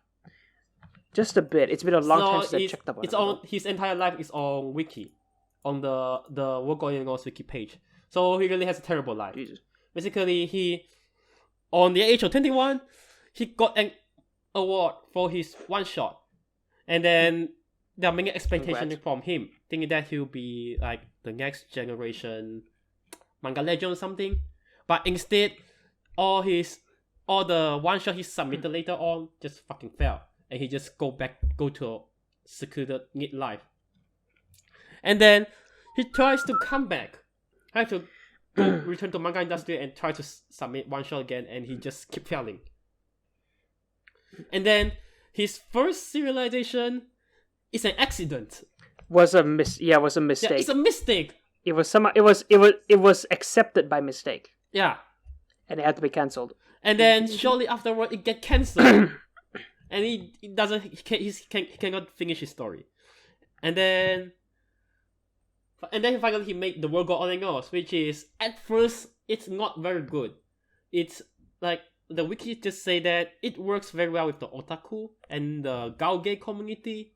Just a bit. It's been a long time since I checked up on it. His entire life is on wiki, on the World Going Goes wiki page. So he really has a terrible life. Jesus. Basically, he on the age of 21, he got an award for his one shot, and then there are many expectations from him, thinking that he'll be the next generation manga legend or something. But instead, all the one shot he submitted later on just fucking failed, and he just go to a secluded neat life. And then he tries to come back, try to return to manga industry and try to submit one shot again, and he just keep failing. And then his first serialization is an accident. Was a mistake. Yeah, it's a mistake. It was accepted by mistake. Yeah. And it had to be cancelled. And then shortly afterward, it get cancelled. And he cannot finish his story. And then finally he made the World God Only, which is at first it's not very good. It's the wiki just say that it works very well with the otaku and the gaoge community,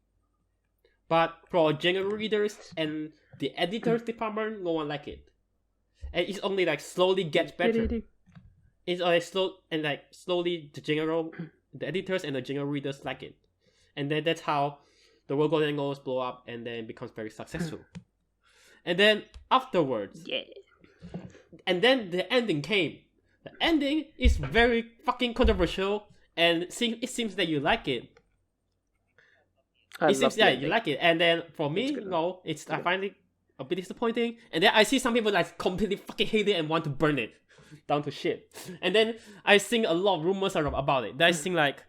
but for general readers and the editors department, no one like it. and it's only like slowly gets better. It's like slowly the editors and the general readers like it, and then that's how the World Golden Goals blow up and then becomes very successful. And then afterwards, and then the ending came. The ending is very fucking controversial, and it seems that you like it. You like it, and then for me, I find it a bit disappointing. And then I see some people like completely fucking hate it and want to burn it down to shit. And then I see a lot of rumors about it. That I think like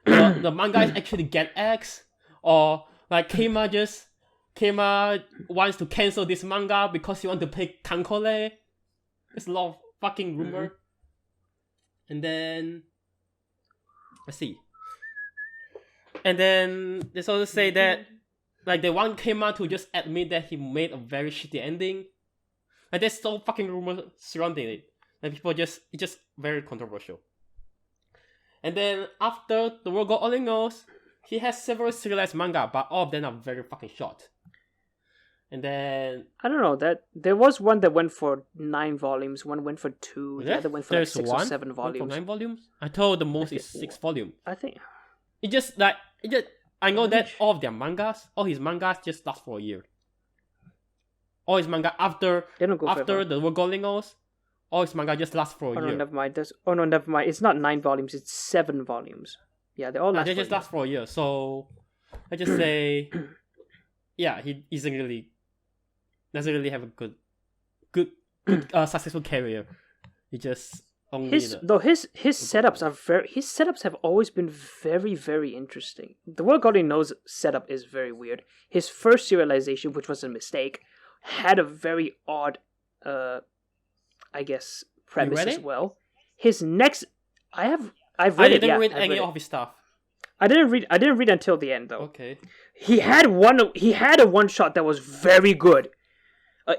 the manga is actually Get X, or like Keima wants to cancel this manga because he wants to play Kankole. There's a lot of fucking rumor. And then let's see. And then they also say that like they want Keima to just admit that he made a very shitty ending. Like there's so fucking rumors surrounding it. And it's just very controversial. And then after the World Got Only Knows, he has several serialized manga, but all of them are very fucking short. And then I don't know that there was one that went for 9 volumes, one went for 2, the other went for like 6 or 7 volumes. For 9 volumes? I thought the most is 6 volumes. I think I know that all his mangas just last for a year. All his manga after the World Golden Goals, all his manga just lasts for a year. No, never mind. Never mind. It's not 9 volumes, it's 7 volumes. Yeah, they all last. They just last for a year. So I just say, yeah, he doesn't really have a good successful career. He just his setups have always been very, very interesting. The World Golden Knows setup is very weird. His first serialization, which was a mistake, had a very odd I guess premise as well. His next I've read it. I didn't read any of his stuff. I didn't read until the end though. Okay. He had a one shot that was very good.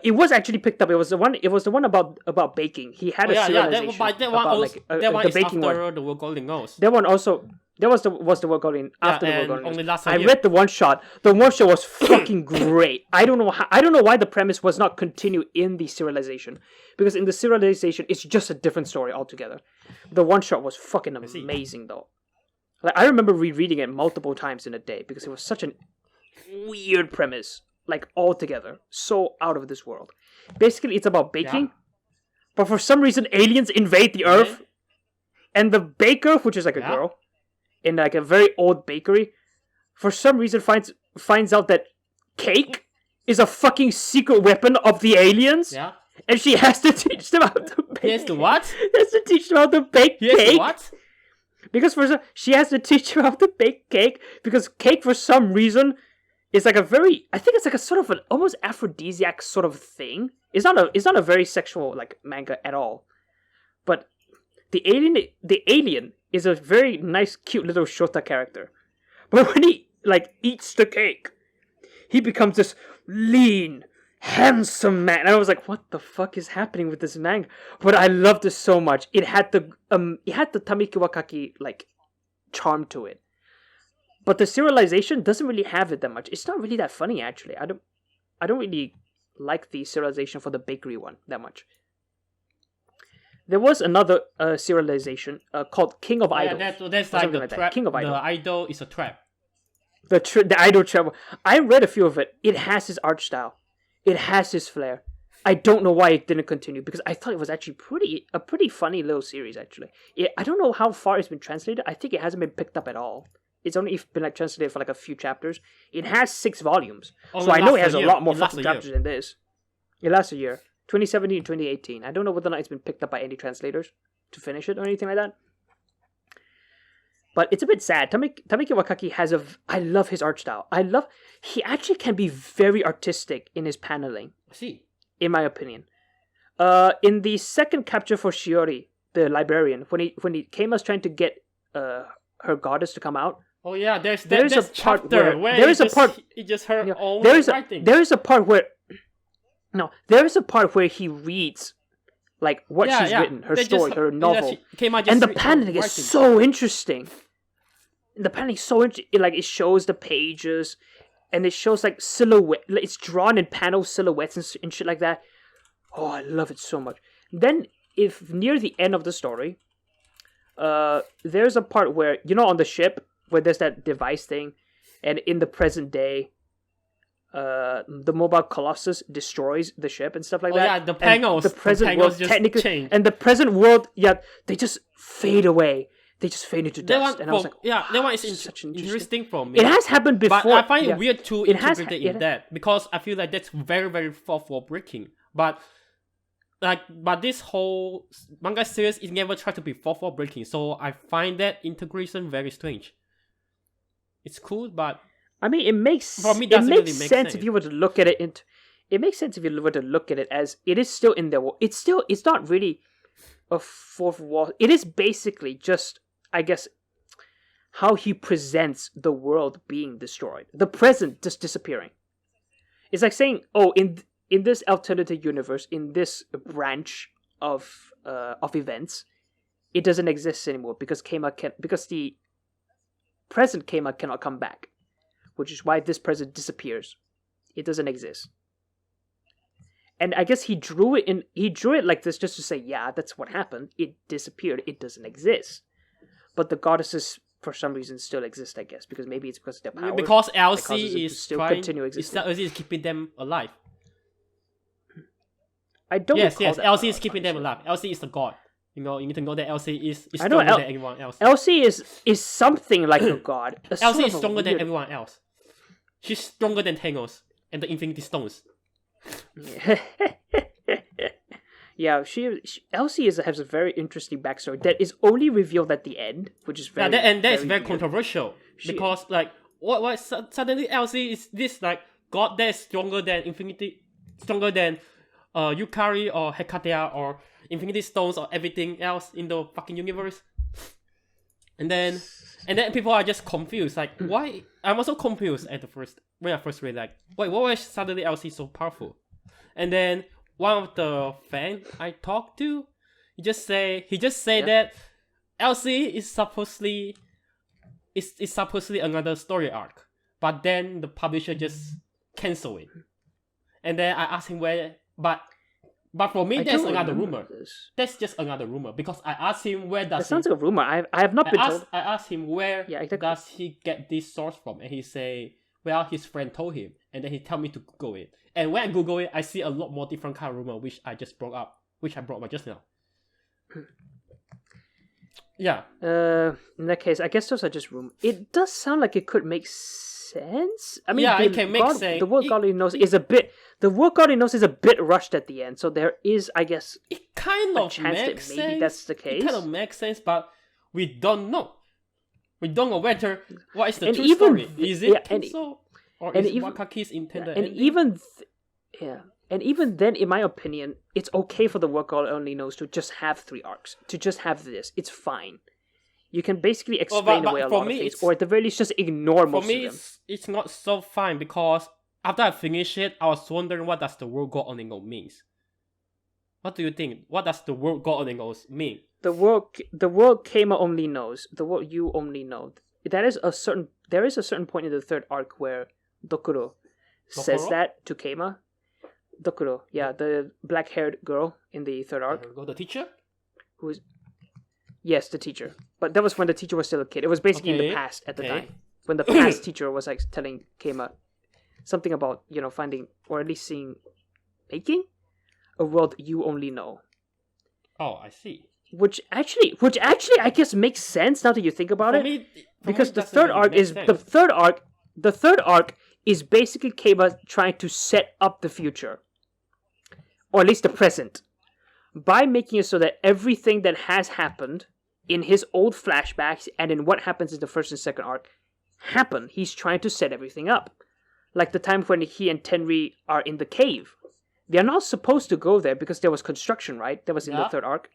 It was actually picked up. It was the one about baking. He had a serialization that one is baking after one. the World Golden Knows. That one also. That was the World Golden after the World Golden. Only last I read the one shot. The one shot was fucking great. I don't know why the premise was not continued in the serialization, because in the serialization it's just a different story altogether. The one shot was fucking amazing though. Like I remember rereading it multiple times in a day because it was such a weird premise. Like altogether, so out of this world. Basically, it's about baking, but for some reason, aliens invade the Earth, and the baker, which is like a girl, in like a very old bakery, for some reason finds out that cake is a fucking secret weapon of the aliens. Yeah. And she has to teach them how to bake. He has to what? She has to teach them how to bake cake. He has to what? Because she has to teach them how to bake cake because cake for some reason. It's like I think it's like a sort of an almost aphrodisiac sort of thing. It's not a very sexual like manga at all. But the alien is a very nice, cute little Shota character. But when he like eats the cake, he becomes this lean, handsome man. And I was like, what the fuck is happening with this manga? But I loved it so much. It had the Tamiki Wakaki like charm to it. But the serialization doesn't really have it that much. It's not really that funny, actually. I don't really like the serialization for the bakery one that much. There was another serialization called King of Idols. Yeah, that's like the trap. King of Idols. The idol is a trap. The idol trap. I read a few of it. It has his art style. It has his flair. I don't know why it didn't continue because I thought it was actually a pretty funny little series. Actually, I don't know how far it's been translated. I think it hasn't been picked up at all. It's only been like translated for like a few chapters. It has 6 volumes. So I know it has a lot more fucking chapters than this. It lasts a year. 2017 and 2018. I don't know whether or not it's been picked up by any translators to finish it or anything like that. But it's a bit sad. Tamiki Wakaki I love his art style. He actually can be very artistic in his paneling. See. In my opinion. In the second capture for Shiori, the librarian, when he came as trying to get her goddess to come out. Oh yeah, there's a part where it just her own writing. There is a part where he reads like what she's written, her story, her novel, and the paneling is so interesting. The paneling is so interesting. Like it shows the pages, and it shows like silhouette. It's drawn in panel silhouettes and shit like that. Oh, I love it so much. Then, if near the end of the story, there's a part where, on the ship, where there's that device thing, and in the present day, the mobile colossus destroys the ship and stuff like that. Yeah, the panels. The present world just technically change. and the present world, they just fade away. They just fade into dust. And I was like, that one is such interesting for me. It has happened before. But I find it weird to interpret it in that, because I feel like that's very, very fourth wall breaking. But this whole manga series is never tried to be fourth wall breaking, so I find that integration very strange. It's cool, but I mean, it makes for me doesn't really make make sense if you were to look at it. It makes sense if you were to look at it as it is still in there. It's not really a fourth wall. It is basically just, I guess, how he presents the world being destroyed, the present just disappearing. It's like saying, oh, in this alternative universe, in this branch of events, it doesn't exist anymore because the present Keima cannot come back, which is why this present disappears. It doesn't exist. And I guess he drew it like this just to say, yeah, that's what happened. It disappeared. It doesn't exist. But the goddesses, for some reason, still exist, I guess, because maybe it's because of their power. Because Elsie is still continue existing. Elsie is keeping them alive. I don't. Yes. Elsie is keeping them alive. Elsie is the god. You need to know that Elsie is stronger than anyone else. Elsie is something like a god. Elsie is stronger than everyone else. She's stronger than Thanos and the Infinity Stones. Yeah, Elsie has a very interesting backstory that is only revealed at the end, which is very is very controversial because what suddenly Elsie is this god that is stronger than Yukari or Hekatea or Infinity Stones or everything else in the fucking universe. And then people are just confused. Why? I'm also confused when I first read. Wait, what was suddenly Elsie so powerful? And then one of the fans I talked to, he just said that Elsie is supposedly another story arc, but then the publisher just canceled it. And then I asked him where, but for me that's another rumor. That's just another rumor because I asked him where does. That sounds like a rumor. I have not been told. I asked him where does he get this source from, and he say, well, his friend told him, and then he tell me to Google it. And when I Google it, I see a lot more different kind of rumor, which I brought up just now. Yeah. In that case, I guess those are just rumors. It does sound like it could make sense. I mean, it can make sense. The word God knows is a bit. The word God knows is a bit rushed at the end, so there is, I guess, it kind of makes sense. Maybe that's the case. It kind of makes sense, but we don't know. We don't know whether what is the true story. Is it so, or is Wakaki's intended? And even then, in my opinion, it's okay for the work God only knows to just have 3 arcs. To just have this, it's fine. You can basically explain away a lot of things, or at the very least, just ignore most of them. For me, it's not so fine because after I finished it, I was wondering what does the word God only knows means. What do you think? What does the word God only knows mean? The word Keima only knows. The word you only know. There is a certain point in the 3rd arc where Dokuro says that to Keima. Dokuro, yeah, the black-haired girl in the 3rd arc. The teacher? Yes, the teacher. But that was when the teacher was still a kid. It was basically in the past at the time. When the past teacher was telling Keima something about, finding, or at least making a world you only know. Oh, I see. Which actually I guess makes sense now that you think about it. Because the 3rd arc is basically Keima trying to set up the future. Or at least the present. By making it so that everything that has happened in his old flashbacks and in what happens in the 1st and 2nd arc happen. He's trying to set everything up. Like the time when he and Tenri are in the cave. They're not supposed to go there because there was construction, right? That was in the 3rd arc.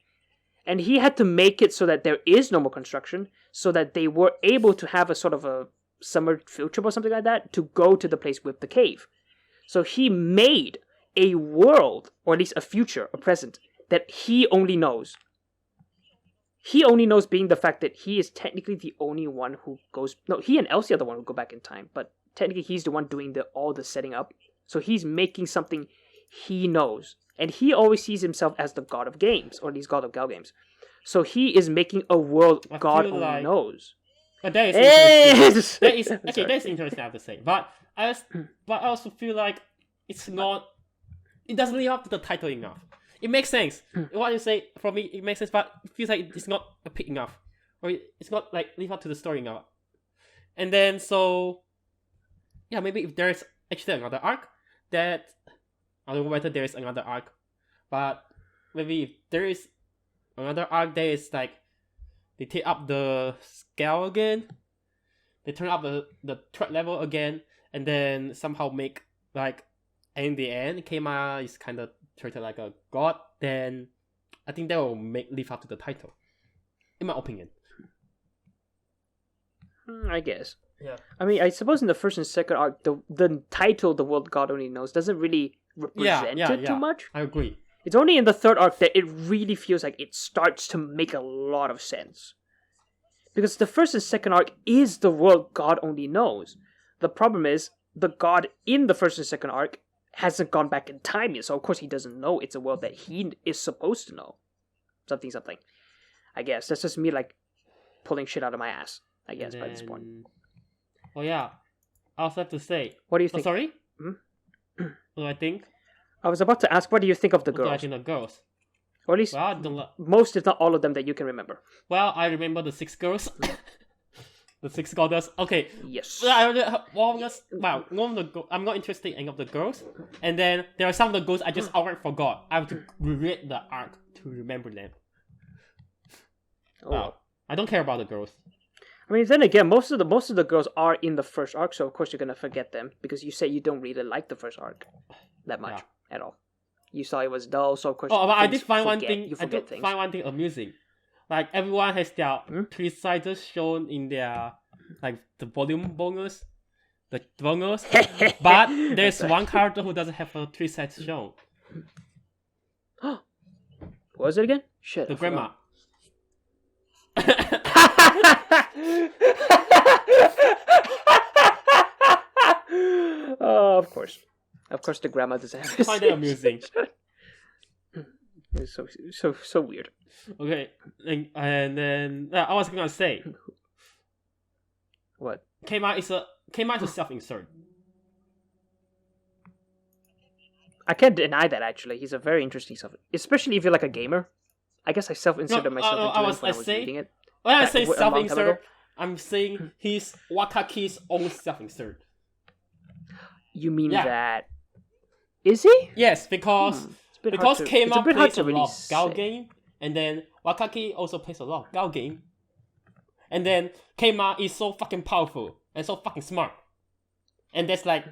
And he had to make it so that there is no more construction, so that they were able to have a sort of a summer field trip or something like that to go to the place with the cave. So he made a world, or at least a future, a present, that he only knows. He only knows being the fact that he is technically the only one who goes... No, he and Elsie are the one who go back in time, but technically he's the one doing all the setting up. So he's making something he knows. and he always sees himself as the god of games, or these god of gal games. So he is making a world God only knows. But that is interesting. That is Sorry. interesting, I have to say. But I also feel like it's not. It doesn't live up to the title enough. It makes sense. What you say for me, it makes sense, but it feels like it's not epic enough, or it's not like live up to the story enough. And then maybe if there is actually another arc, that I don't know whether there is another arc, but maybe if there is another arc, there is like they take up the scale again, they turn up the threat level again, and then somehow make like in the end, Keima is kind of treated like a god. Then I think that will live up to the title, in my opinion. I guess. Yeah. I mean, I suppose in the first and second arc, the title "The World God Only Knows" doesn't really represent it too much. I agree. It's only in the third arc that it really feels like it starts to make a lot of sense. Because the first and second arc is the world God only knows. The problem is, the god in the first and second arc hasn't gone back in time yet, so of course he doesn't know it's a world that he is supposed to know. Something. I guess. That's just me, like, pulling shit out of my ass, I guess, by this point. Oh yeah, I also have to say. What do you think? Oh, sorry? What do I think? I was about to ask, what do you think of the What do I girls? think of girls? Or at least Well, I don't most, if not all of them, that you can remember. Well, I remember the 6 girls. The 6 goddess. Okay. Yes. I'm not interested in any of the girls. And then there are some of the girls I just outright forgot. I have to reread the arc to remember them. Oh. Wow. I don't care about the girls. I mean, then again, most of the girls are in the first arc, so of course you're gonna forget them because you said you don't really like the first arc that much at all. You saw it was dull, so of course. Oh, but I did find one thing. You forget things. Find one thing amusing. Like everyone has their 3 sizes shown in their the volume bonus, the bonus. But there's one character who doesn't have a 3 sizes shown. What was it again? Shit. The grandma. Oh, of course. Of course, the grandma doesn't have I find it amusing. It's so weird. Okay, and then I was gonna say, What? Keima is a self-insert. I can't deny that. Actually, he's a very interesting self, especially if you're like a gamer. I guess I self-inserted myself into it when I was reading it. When I say a long time self-insert, ago. I'm saying he's Wakaki's own self-insert. You mean that? Is he? Yes, because Keima plays a lot of Gal say. game, and then Wakaki also plays a lot of Gal game, and then Keima is so fucking powerful and so fucking smart, and that's like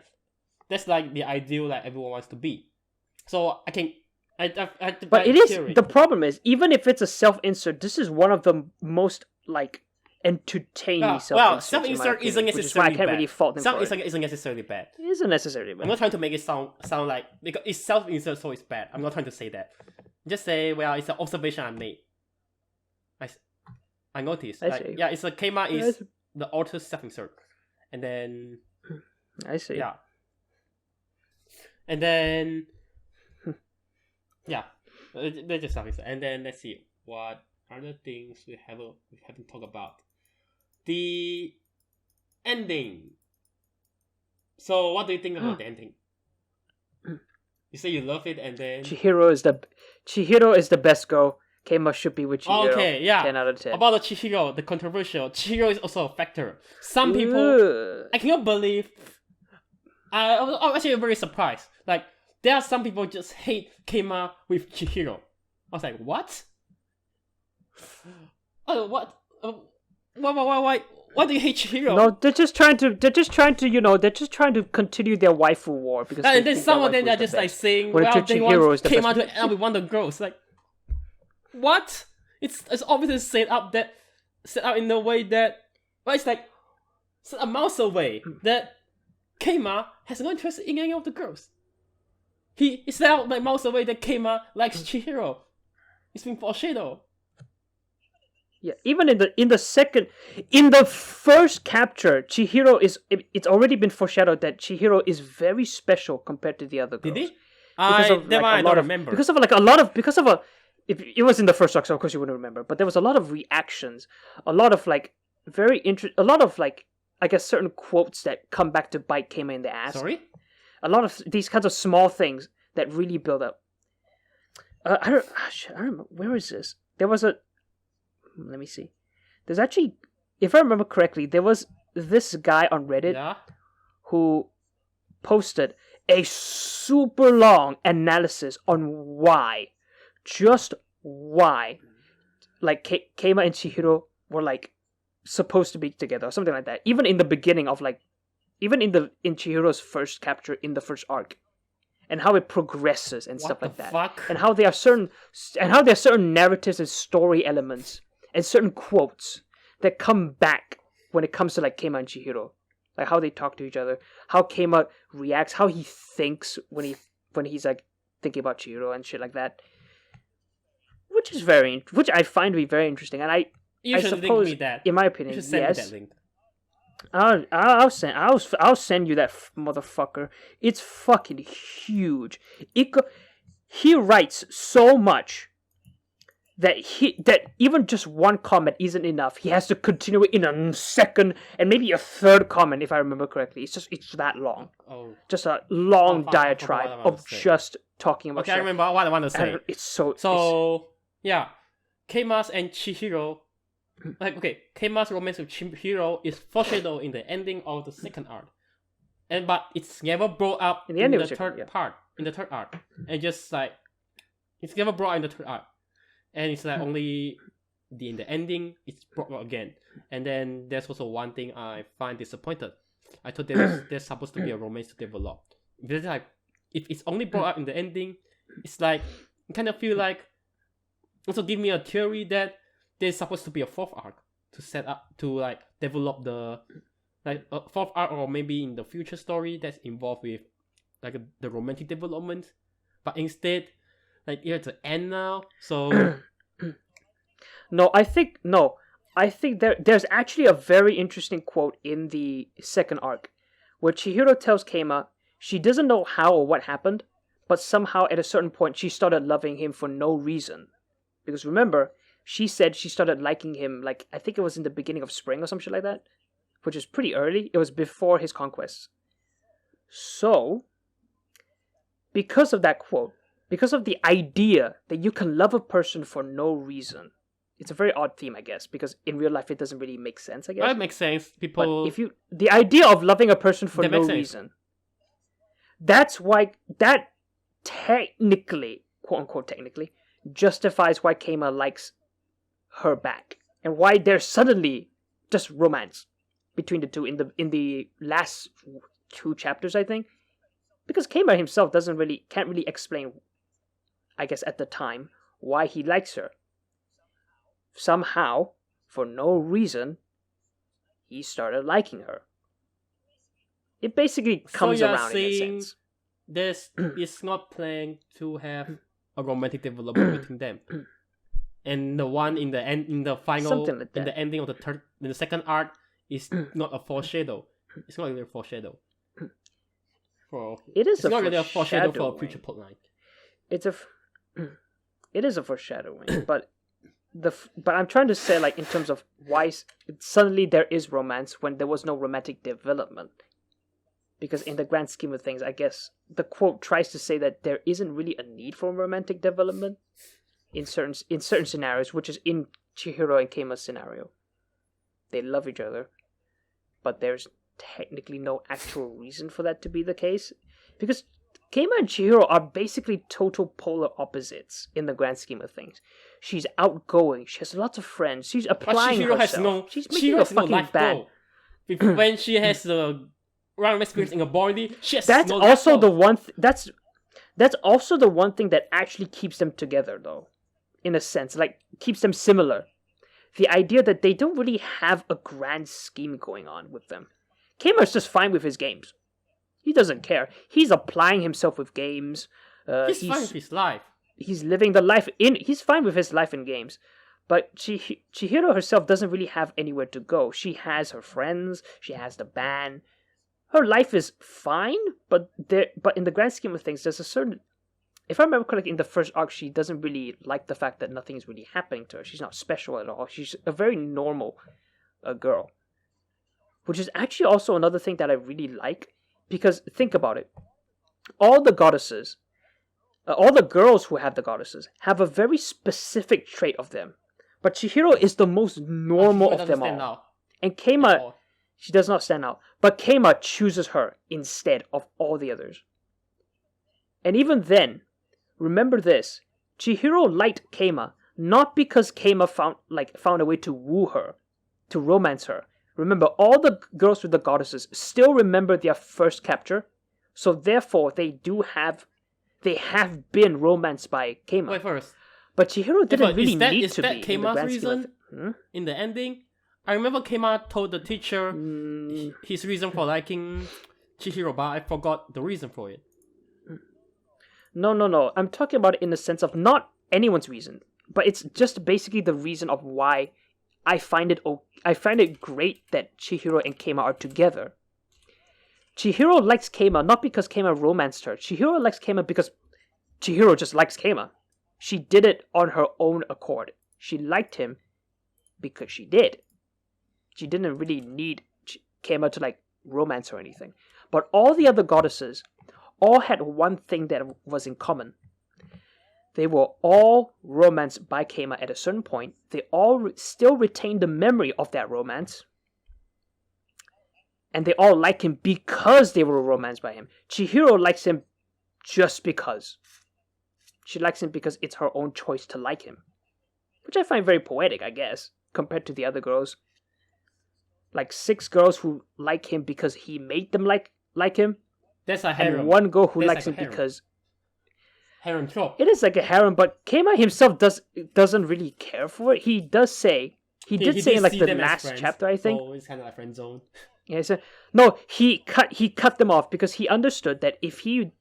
the ideal that everyone wants to be. So But it is the problem is, even if it's a self-insert, this is one of the most like entertaining self-inserts. Well, self-insert isn't necessarily bad. Really fault him for it. Isn't necessarily bad. It isn't necessarily bad. I'm not trying to make it sound like because it's self-insert, so it's bad. I'm not trying to say that. Just say, well, it's an observation I made. I noticed. It's a Keima is the author's self-insert, and then I see. Yeah. And then they're just self-insert. And then let's see what other things we haven't talked about. The ending. So what do you think about the ending? You say you love it, and then Chihiro is the best girl. Keima should be with Chihiro. Okay, yeah. 10 out of 10. About the Chihiro, the controversial. Chihiro is also a factor. Some people, I cannot believe. I was actually very surprised. Like there are some people just hate Keima with Chihiro. I was like, what? Oh, what? Why do you hate Chihiro? No, they're just trying to continue their waifu war because. And then some of them are just like saying, well, they want Keima to end up with one of the girls. Like, what? It's obviously set up in a way that, well, it's like a mouse away that Keima has no interest in any of the girls. It's set out like mouse away that Keima likes Chihiro. It's been foreshadowed. Yeah, even in the first capture, Chihiro it's already been foreshadowed that Chihiro is very special compared to the other girls. Did it? because of that like one I a lot don't of remember. because of a if it was in the first arc, so of course you wouldn't remember. But there was a lot of reactions, a lot of like a lot of like I guess certain quotes that come back to bite Keima in the ass. Sorry? A lot of these kinds of small things that really build up. I don't remember. Where is this? There was a. Let me see. There's actually, if I remember correctly, there was this guy on Reddit Yeah. who posted a super long analysis on why, just why, like Keima and Chihiro were like supposed to be together or something like that. Even in the beginning of like, even in Chihiro's first capture in the first arc, and how it progresses and stuff like that, fuck? and how there are certain narratives and story elements and certain quotes that come back when it comes to like Keima and Chihiro, like how they talk to each other, how Keima reacts, how he thinks when he's like thinking about Chihiro and shit like that, which I find to be very interesting, and I Should link me that. in my opinion, You should send yes. me that link. I'll send you that motherfucker. It's fucking huge. He writes so much that even just one comment isn't enough. He has to continue it in a second and maybe a third comment if I remember correctly. It's that long. Oh. Just a long I diatribe forgot what I of was saying. just talking about. Okay, I remember what I want to say. It's so. So, yeah. Keima's and Chihiro. Like, okay, Keima's romance with Chihiro is foreshadowed in the ending of the second arc. But it's never brought up in the third part. In the third arc. And just like, it's never brought up in the third arc. And it's like only in the ending, it's brought up again. And then there's also one thing I find disappointed. I thought there's supposed to be a romance to develop. Because like, if it's only brought up in the ending, it's like, you kind of feel like, also give me a theory that there's supposed to be a fourth arc to set up, to like develop the, like a fourth arc or maybe in the future story that's involved with like the romantic development. But instead, like you're at the end now, so... I think there's actually a very interesting quote in the second arc where Chihiro tells Keima she doesn't know how or what happened, but somehow at a certain point she started loving him for no reason. Because remember, she said she started liking him, like, I think it was in the beginning of spring or some shit like that, which is pretty early. It was before his conquests. So, because of that quote, because of the idea that you can love a person for no reason, it's a very odd theme, I guess, because in real life it doesn't really make sense, I guess. That makes sense. People... But the idea of loving a person for no reason, that's why, that technically, quote unquote technically, justifies why Keima likes her back and why there's suddenly just romance between the two in the last 2 chapters, I think, because Keima himself can't really explain, I guess at the time, why he likes her. Somehow, for no reason, he started liking her. It basically comes around in a sense. This is not planned to have a romantic development between them. And the one in the end, in the final, like in the ending of the second arc, is not a foreshadow. It's not really a foreshadow. It's not really a foreshadow for a future plotline. It is a foreshadowing, but I'm trying to say, like, in terms of why suddenly there is romance when there was no romantic development. Because in the grand scheme of things, I guess the quote tries to say that there isn't really a need for romantic development in certain scenarios, which is in Chihiro and Keima's scenario. They love each other, but there's technically no actual reason for that to be the case, because Keima and Chihiro are basically total polar opposites in the grand scheme of things. She's outgoing, she has lots of friends, she's applying herself. She's making a fucking bad. When she has the random experience in her body, she has that's no also the one. That's also the one thing that actually keeps them together, though, in a sense, like keeps them similar. The idea that they don't really have a grand scheme going on with them. Keima's just fine with his games. He doesn't care. He's applying himself with games. He's fine with his life. He's living the life he's fine with his life in games. But Chihiro herself doesn't really have anywhere to go. She has her friends. She has the band. Her life is fine, but in the grand scheme of things, there's a certain if I remember correctly, in the first arc, she doesn't really like the fact that nothing is really happening to her. She's not special at all. She's a very normal girl. Which is actually also another thing that I really like. Because think about it. All the goddesses, all the girls who have the goddesses, have a very specific trait of them. But Chihiro is the most normal of them all. Out. And Keima, she does not stand out. But Keima chooses her instead of all the others. And even then, remember this. Chihiro liked Keima not because Keima found a way to woo her, to romance her. Remember, all the girls with the goddesses still remember their first capture, so therefore they have been romanced by Keima. Wait first. But Chihiro didn't really need to be. Is that Keima's reason in the ending? I remember Keima told the teacher his reason for liking Chihiro, but I forgot the reason for it. No. I'm talking about it in the sense of not anyone's reason, but it's just basically the reason of why I find it great that Chihiro and Keima are together. Chihiro likes Keima not because Keima romanced her. Chihiro likes Keima because Chihiro just likes Keima. She did it on her own accord. She liked him because she did. She didn't really need Keima to romance her or anything. But all the other goddesses all had one thing that was in common. They were all romanced by Keima at a certain point. They all still retained the memory of that romance. And they all like him because they were romanced by him. Chihiro likes him just because. She likes him because it's her own choice to like him. Which I find very poetic, I guess, compared to the other girls. 6 girls who like him because he made them like him. That's a harem. And 1 girl who likes him because... Harem trope. It is like a harem, but Keima himself doesn't really care for it. He does say... He did say in the last chapter, I think. So it's kind of like friend zone. Yeah, so, no, he cut them off because he understood that if he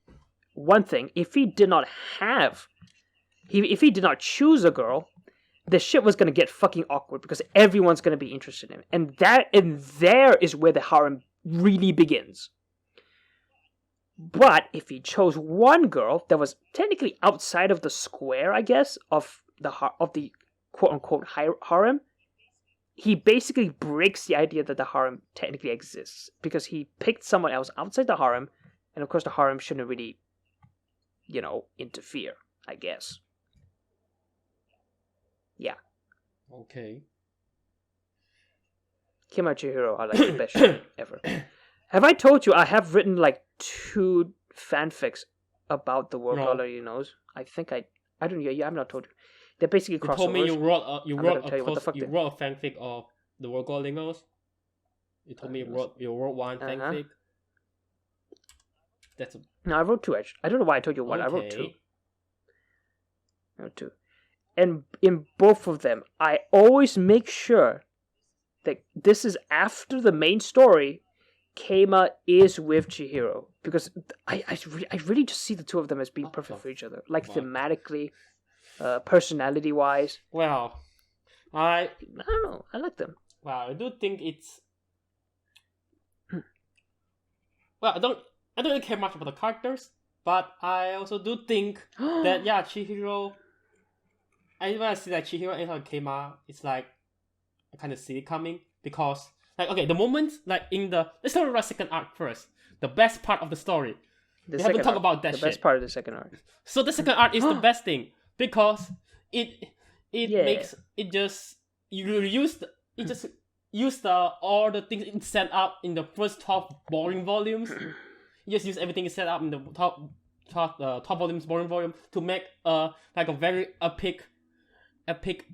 did not choose a girl, the shit was gonna get fucking awkward because everyone's gonna be interested in him. And there is where the harem really begins. But if he chose one girl that was technically outside of the square, I guess, of the quote unquote harem, he basically breaks the idea that the harem technically exists because he picked someone else outside the harem, and of course the harem shouldn't really, interfere, I guess. Yeah. Okay. Keima and Chihiro are the best shit ever. Have I told you I have written 2 fanfics about the world already knows? I think I don't know. Yeah, I've not told you. They're basically crossovers. You told me you wrote a fanfic of the world God knows. You told me you wrote one fanfic. No, I wrote 2 actually. I don't know why I told you one. Okay. I wrote 2. And in both of them, I always make sure that this is after the main story. Keima is with Chihiro because I really just see the 2 of them as being perfect for each other, thematically, personality wise. Well, I don't know. I like them. Well, I do think it's. Well, I don't really care much about the characters, but I also do think that Chihiro. I when I see that Chihiro and Keima, it's I kind of see it coming because. The moment, let's talk about second arc first. The best part of the story. We haven't talked about that shit. The best part of the second arc. So the second arc is the best thing because it makes it just use all the things it set up in the first 12 boring volumes. You just use everything set up in the top volumes, boring volume to make a very epic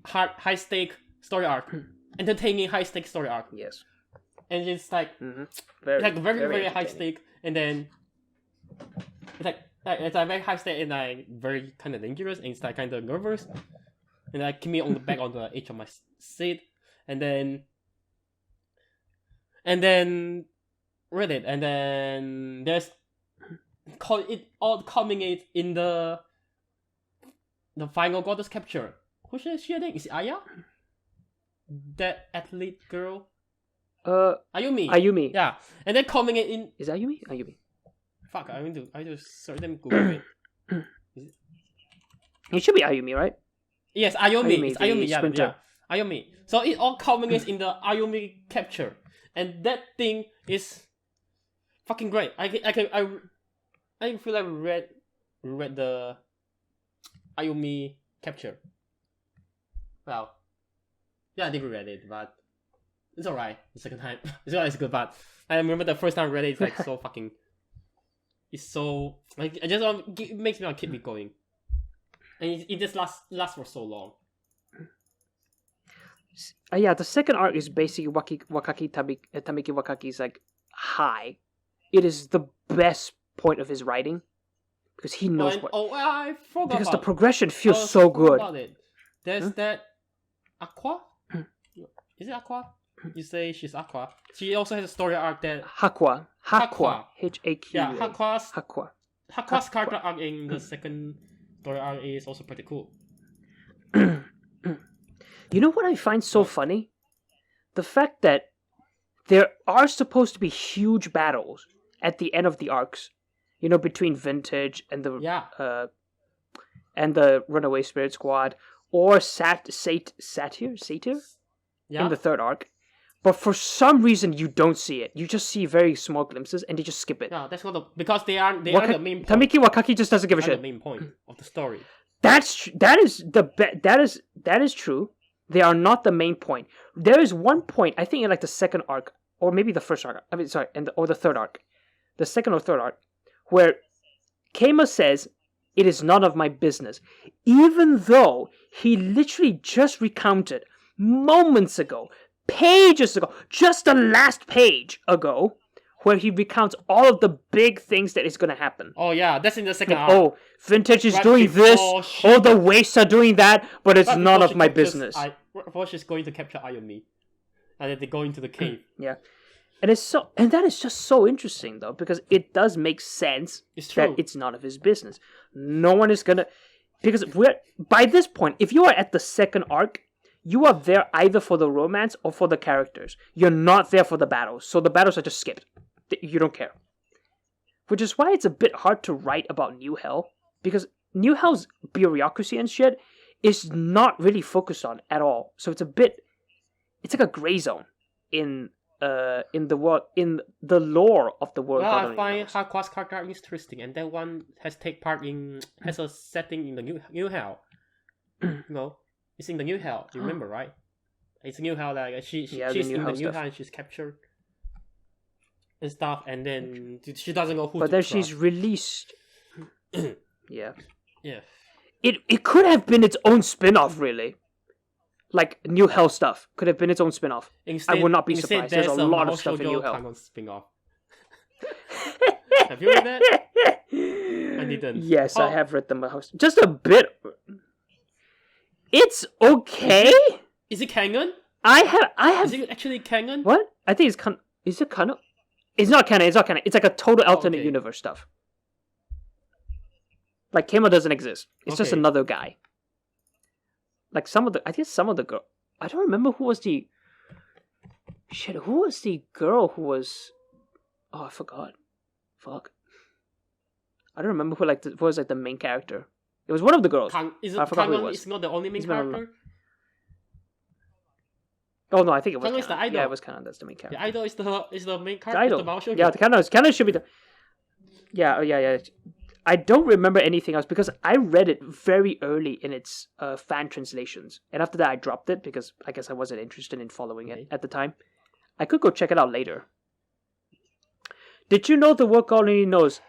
high stake story arc, entertaining high stake story arc. Yes. And it's very, very high stake, and then it's very high stake and very kind of dangerous, and it's kind of nervous, and keep me on the edge of my seat, and then read it, and then there's all coming in the final goddess capture. Who is she? I think is it Aya, that athlete girl. Ayumi. Yeah, and then coming in. Is Ayumi? Fuck! I need to search them. Google it. It should be Ayumi, right? Yes, Ayumi. It's the Ayumi. Yeah, sprinter. yeah. Ayumi. So it all culminates in the Ayumi capture, and that thing is fucking great. I feel like read the Ayumi capture. Well, yeah, I didn't read it, but it's alright. The second time, it's good. But I remember the first time I read it, it's like so fucking. It's so like I just it makes me want to keep it going, and it just lasts for so long. Yeah, the second arc is basically Tamiki Wakaki's like high. It is the best point of his writing because he knows what. Oh, I forgot. Because the progression feels so good. About it. There's that Aqua. Is it Aqua? You say she's Aqua. She also has a story arc that Hakwa. Haq. Yeah, Hakwa's Hakwa. character arc in the second story arc is also pretty cool. You know what I find so funny? The fact that there are supposed to be huge battles at the end of the arcs. You know, between Vintage and the Runaway Spirit Squad, or Satyr in the third arc. But for some reason, you don't see it. You just see very small glimpses, and they just skip it. Yeah, that's not because they are the main point. Tamiki Wakaki just doesn't give a shit. The main point of the story. That is true. They are not the main point. There is one point, I think, in like the second arc, or maybe the first arc. I mean, sorry, or the third arc, the second or third arc, where Keima says, "It is none of my business," even though he literally just recounted moments ago, pages ago, just the last page ago, where he recounts all of the big things that is going to happen. Oh yeah, that's in the second arc. Oh, Vintage is doing this. All the Wastes are doing that, but it's none of my business. Before she's going to capture Ayumi, and then they go into the cave. Yeah, and that is just so interesting though, because it does make sense that it's none of his business. No one is gonna, because by this point, if you are at the second arc, you are there either for the romance or for the characters. You're not there for the battles, so the battles are just skipped. You don't care. Which is why it's a bit hard to write about New Hell, because New Hell's bureaucracy and shit is not really focused on at all. So it's like a gray zone in the world, in the lore of the world. Well, I find Hakwa's character interesting, and that one has a setting in the New Hell. It's in the New Hell. You remember, right? It's New Hell. Like she's in the New Hell and she's captured and stuff, and then she doesn't know who. But then she's released. Yeah. Yeah. It could have been its own spin-off, really. Like New Hell stuff could have been its own spin-off. I would not be surprised. There's a lot of stuff in New Hell. Spin-off. Have you read that? I didn't. Yes, I have read them. Just a bit. It's okay. Is it canon? I have. Is it actually canon? What? I think it's canon. Is it canon? It's not canon. It's not canon. It's like a total alternate universe stuff. Like Keima doesn't exist. It's just another guy. Like I guess some of the girl. I don't remember who was the. Shit, who was the girl who was? Oh, I forgot. Fuck. I don't remember who was the main character. It was one of the girls. I forgot who it was. It's not the only main character. Oh no, I think it was. Is the idol. Yeah, it was Kanon. That's the main character. The idol is the main character. The idol. Yeah, the Kanon should be the. Yeah. I don't remember anything else because I read it very early in its fan translations, and after that I dropped it because I guess I wasn't interested in following it at the time. I could go check it out later. Did you know The World Colony Knows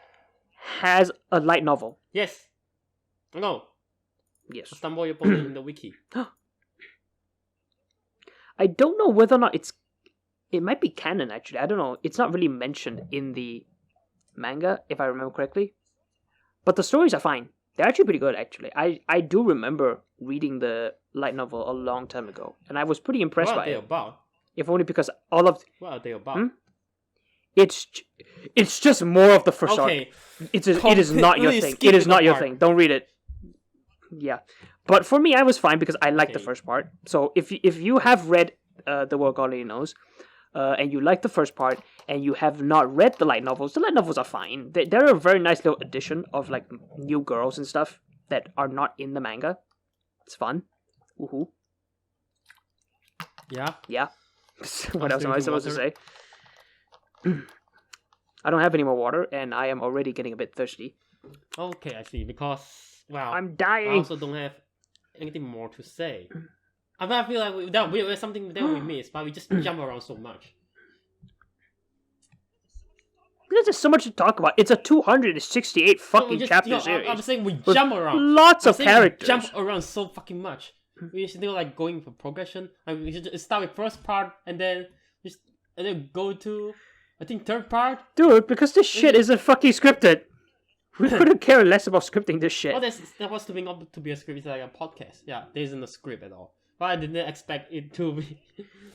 has a light novel? Yes. No. Yes. I stumbled upon it in the wiki. I don't know whether or not it might be canon actually. I don't know. It's not really mentioned in the manga, if I remember correctly. But the stories are fine. They're actually pretty good, actually. I do remember reading the light novel a long time ago, and I was pretty impressed by it. What are they about? If only because all of... What are they about? It's just more of the first arc. It is not your thing. It is not your thing. Don't read it. Yeah. But for me, I was fine because I liked the first part. So if you have read The World Colony Knows, and you like the first part, and you have not read the light novels are fine. They're a very nice little addition of like new girls and stuff. that are not in the manga. It's fun. Woohoo. Yeah. Yeah. What else am I supposed to water. say? I don't have any more water, and I am already getting a bit thirsty. Okay, I see. Because wow, I'm I dying. also don't have anything more to say. I feel like there's something that we missed, but we just jump around so much. There's just so much to talk about. It's a 268 fucking chapter series. I'm saying we with jump around. Lots of characters. We jump around so fucking much. We should do like going for progression. Like we should just start with first part and then go to I think third part. Dude, because this shit isn't fucking scripted. We couldn't care less about scripting this shit. Oh, that was to up to be a script. It's like a podcast. Yeah, there isn't a script at all. But I didn't expect it to be.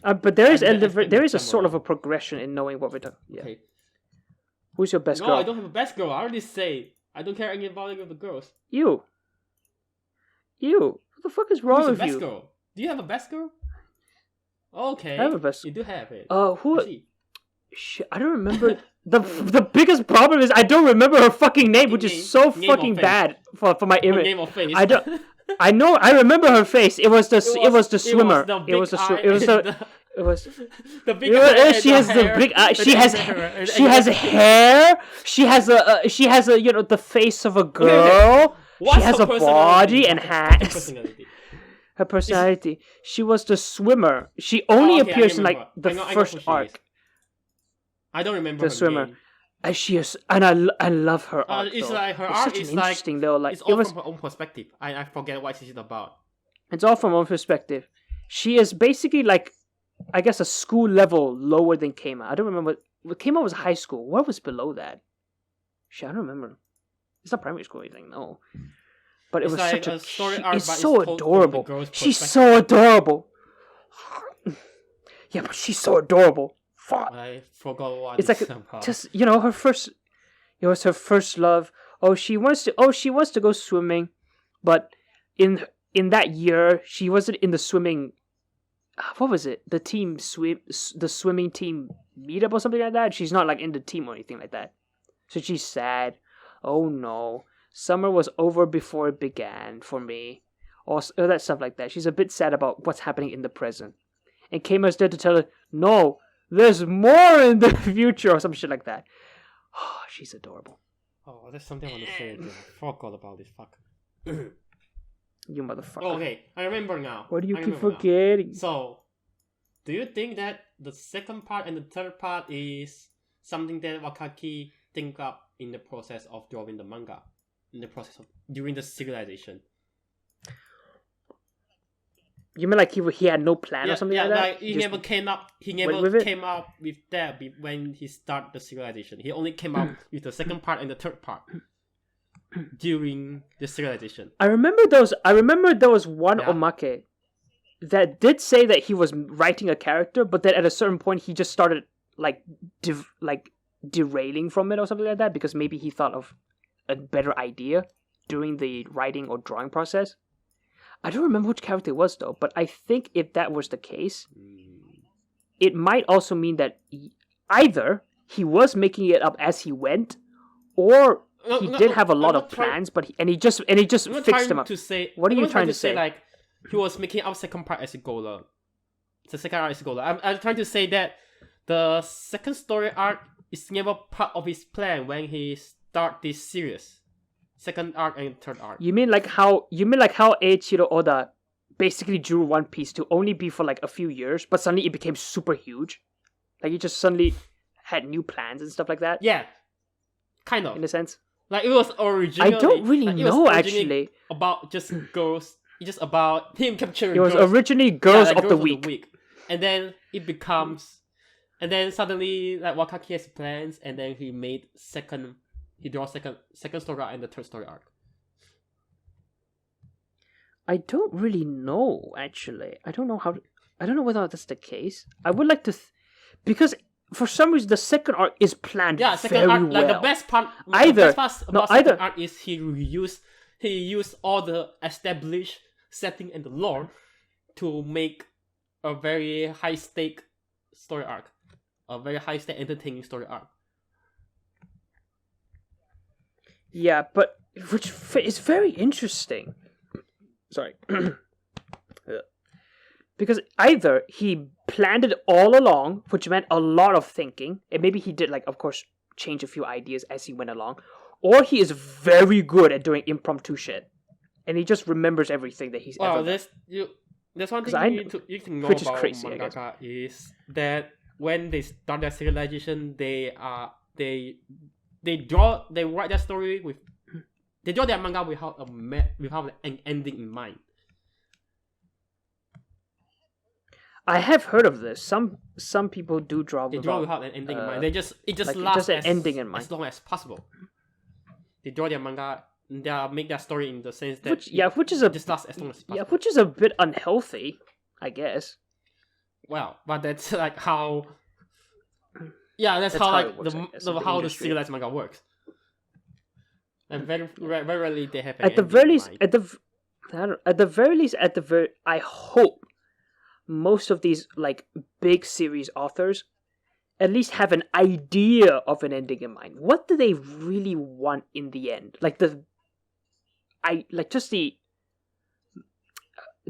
But there is a sort of a progression in knowing what we're talking. Yeah. Okay. Who's your best girl? No, I don't have a best girl. I already say I don't care anything about any of the girls. You. What the fuck is wrong with you? Who's your best girl? Do you have a best girl? Okay. I have a best. You do have it. Who? Shit, I don't remember. The biggest problem is I don't remember her fucking name, which is so fucking bad for my image. Name or face. I don't. I know. I remember her face. It was the swimmer. It was the big eye. She has the big eye. She has hair. She has a the face of a girl. She has a body and hands. Her personality. She was the swimmer. She only appears in like the first arc. I don't remember the swimmer. Name. And she is, and I love her arc. It's though. like her it's arc such is an interesting though. Like it's all from her own perspective. I forget what it's about. It's all from her own perspective. She is basically like, I guess, a school level lower than Keima. I don't remember. Keima was high school. What was below that? Shit, I don't remember. It's not primary school or anything. No. But it was like such a story arc. It's so adorable. She's so adorable. Yeah, but she's so adorable. Fuck. I forgot what it's like about. Just her first. It was her first love. She wants to go swimming, but in that year she wasn't in the swimming. What was it? The swimming team meetup or something like that. She's not like in the team or anything like that. So she's sad. Oh no. Summer was over before it began for me. Or that stuff like that. She's a bit sad about what's happening in the present. And Keima's there to tell her, no, there's more in the future or some shit like that. Oh, she's adorable. Oh, there's something I want to say again. I forgot about this. Fuck. You motherfucker. Oh, okay, I remember now. What do you keep forgetting? Now. So, do you think that the second part and the third part is something that Wakaki think up in the process of drawing the manga? In the process of during the serialization. You mean like he had no plan or something like that? Like he never came up with that when he started the serialization. He only came up with the second part and the third part during the serialization. I remember there was one omake that did say that he was writing a character, but then at a certain point he just started like derailing from it or something like that because maybe he thought of a better idea during the writing or drawing process. I don't remember which character it was though, but I think if that was the case, it might also mean that either he was making it up as he went, or he did have a lot of plans, but he just fixed them up. What are you trying to say? Like he was making up second part as a goaler. The second arc is a goaler. I'm trying to say that the second story arc is never part of his plan when he start this series. Second arc and third arc. You mean like how Eiichiro Oda basically drew One Piece to only be for like a few years, but suddenly it became super huge? Like he just suddenly had new plans and stuff like that? Yeah. Kind of. In a sense. Like it was originally... I don't really know actually. About just girls. It's just about him capturing girls. It was originally Girls of the Week. And then it becomes... And then suddenly like Wakaki has plans and then he made He draws second story arc and the third story arc. I don't really know, actually. I don't know whether that's the case. I would like to... because for some reason the second arc is planned very well. Like the best part... The best part about second arc is he used all the established setting and the lore to make a very high-stake story arc. A very high-stake entertaining story arc. Yeah, but which is very interesting. Sorry. Because either he planned it all along, which meant a lot of thinking, and maybe he did, like, of course, change a few ideas as he went along, or he is very good at doing impromptu shit, and he just remembers everything that he's ever done. There's one thing you can know which is about crazy, mangaka is that when they start their serialization, they write their story they draw their manga without an ending in mind. I have heard of this. Some people do draw. They draw without an ending in mind. It just like, lasts an ending in mind. as long as possible. They draw their manga. They make their story in the sense that which is just lasts as long as possible. Yeah, which is a bit unhealthy, I guess. Well, but that's like how. Yeah, that's how like works, how the serialized manga works. And very rarely they have. At the very least, I hope most of these like big series authors at least have an idea of an ending in mind. What do they really want in the end?